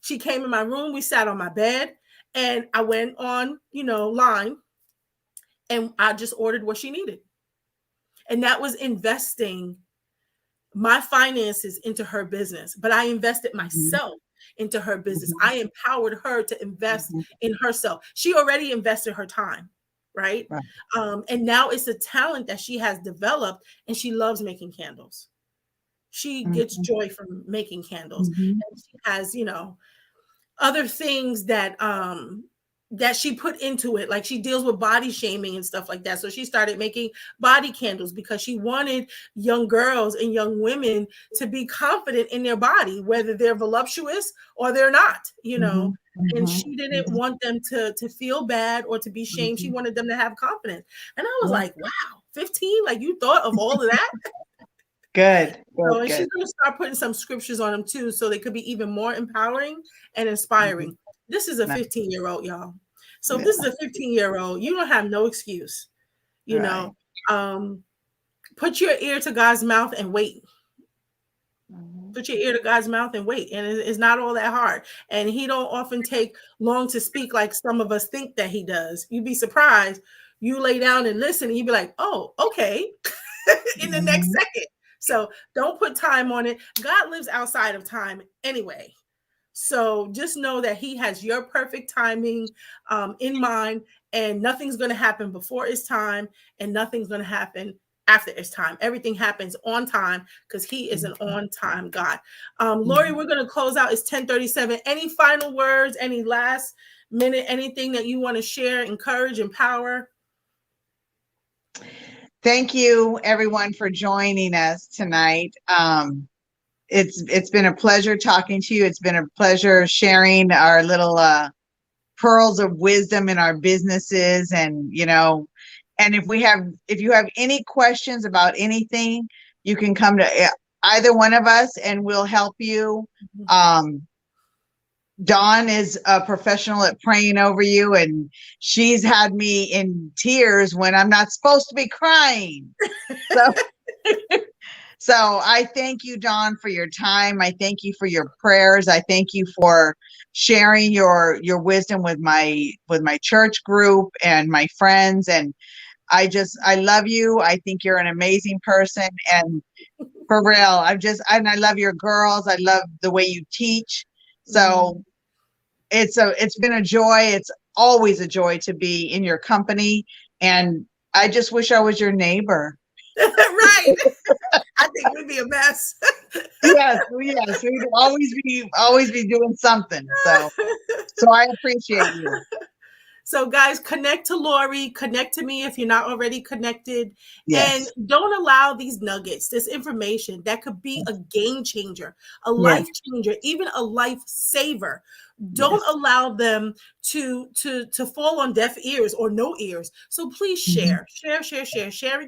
Speaker 1: She came in my room. We sat on my bed and I went on, line, and I just ordered what she needed. And that was investing my finances into her business, but I invested myself into her business. I empowered her to invest in herself. She already invested her time, right? And now it's a talent that she has developed, and she loves making candles. She gets joy from making candles. And she has, other things that she put into it. Like she deals with body shaming and stuff like that. So she started making body candles because she wanted young girls and young women to be confident in their body, whether they're voluptuous or they're not, and she didn't want them to feel bad or to be shamed. She wanted them to have confidence. And I was like, wow, 15, like you thought of all of that?
Speaker 2: Good.
Speaker 1: And she's going to start putting some scriptures on them too, so they could be even more empowering and inspiring. This is a 15-year-old, y'all. So if this is a 15-year-old, you don't have no excuse. Put your ear to God's mouth and wait. Put your ear to God's mouth and wait. And it's not all that hard. And he don't often take long to speak like some of us think that he does. You'd be surprised. You lay down and listen, and you'd be like, oh, okay. In the next second. So don't put time on it. God lives outside of time anyway. So just know that he has your perfect timing in mind, and nothing's going to happen before it's time, and nothing's going to happen after it's time. Everything happens on time because he is an on-time God. Lori, we're going to close out. It's 10:37. Any final words, any last minute, anything that you want to share, encourage, empower?
Speaker 2: Thank you, everyone, for joining us tonight. It's been a pleasure talking to you. It's been a pleasure sharing our little pearls of wisdom in our businesses, and and if you have any questions about anything, you can come to either one of us, and we'll help you. Dawn is a professional at praying over you, and she's had me in tears when I'm not supposed to be crying. So, so I thank you, Dawn, for your time. I thank you for your prayers. I thank you for sharing your wisdom with my church group and my friends. And I love you. I think you're an amazing person. And for real, and I love your girls. I love the way you teach. So it's been a joy. It's always a joy to be in your company. And I just wish I was your neighbor.
Speaker 1: Right. I think we'd be a mess.
Speaker 2: Yes, we'd always be doing something. So I appreciate you.
Speaker 1: So, guys, connect to Lori, connect to me if you're not already connected, and
Speaker 2: Yes.
Speaker 1: don't allow these nuggets, this information that could be a game changer, a
Speaker 2: Yes.
Speaker 1: life changer, even a life saver. Don't
Speaker 2: Yes.
Speaker 1: allow them to fall on deaf ears or no ears. So please share. Sharing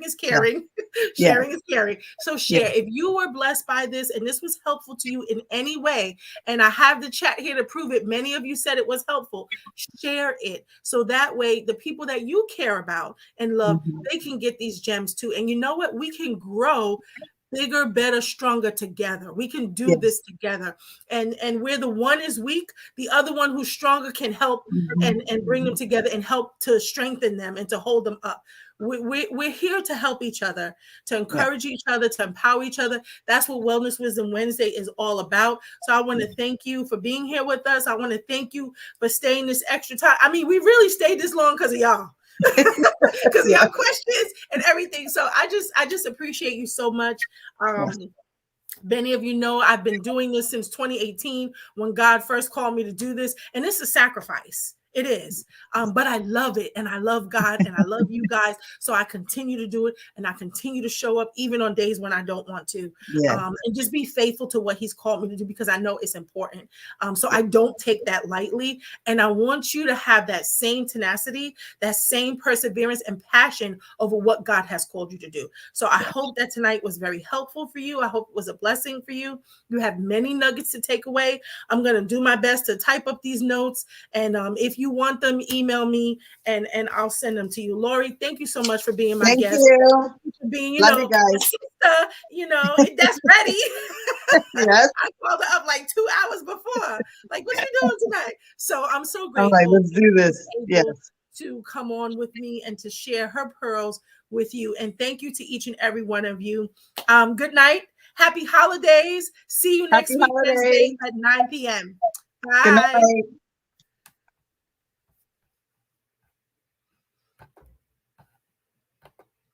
Speaker 1: is
Speaker 2: Yeah.
Speaker 1: caring.
Speaker 2: Yeah.
Speaker 1: Sharing is caring. So
Speaker 2: Yeah.
Speaker 1: share. If you were blessed by this and this was helpful to you in any way, and I have the chat here to prove it, many of you said it was helpful. Share it so that way the people that you care about and love, they can get these gems too. And you know what? We can grow bigger, better, stronger together. We can do this together. And where the one is weak, the other one who's stronger can help and bring them together and help to strengthen them and to hold them up. We're here to help each other, to encourage each other, to empower each other. That's what Wellness Wisdom Wednesday is all about. So I want to thank you for being here with us. I want to thank you for staying this extra time. I mean, we really stayed this long because of y'all. Because of y'all questions and everything. So I just appreciate you so much. Many of you know I've been doing this since 2018 when God first called me to do this, and it's a sacrifice. It is. But I love it, and I love God, and I love you guys. So I continue to do it, and I continue to show up even on days when I don't want to. And just be faithful to what He's called me to do because I know it's important. So I don't take that lightly. And I want you to have that same tenacity, that same perseverance and passion over what God has called you to do. So I hope that tonight was very helpful for you. I hope it was a blessing for you. You have many nuggets to take away. I'm going to do my best to type up these notes. And if you want them, email me and I'll send them to you. Lori, thank you so much for being my guest.
Speaker 2: Thank you.
Speaker 1: For being,
Speaker 2: Love you guys.
Speaker 1: Sister, that's ready.
Speaker 2: Yes.
Speaker 1: I called her up like 2 hours before. Like, what you doing tonight? So I'm so
Speaker 2: I'm
Speaker 1: grateful.
Speaker 2: like, let's do this. Yes.
Speaker 1: To come on with me and to share her pearls with you. And thank you to each and every one of you. Good night. Happy holidays. See you next week, Wednesday at 9 p.m. Bye.
Speaker 2: Good night.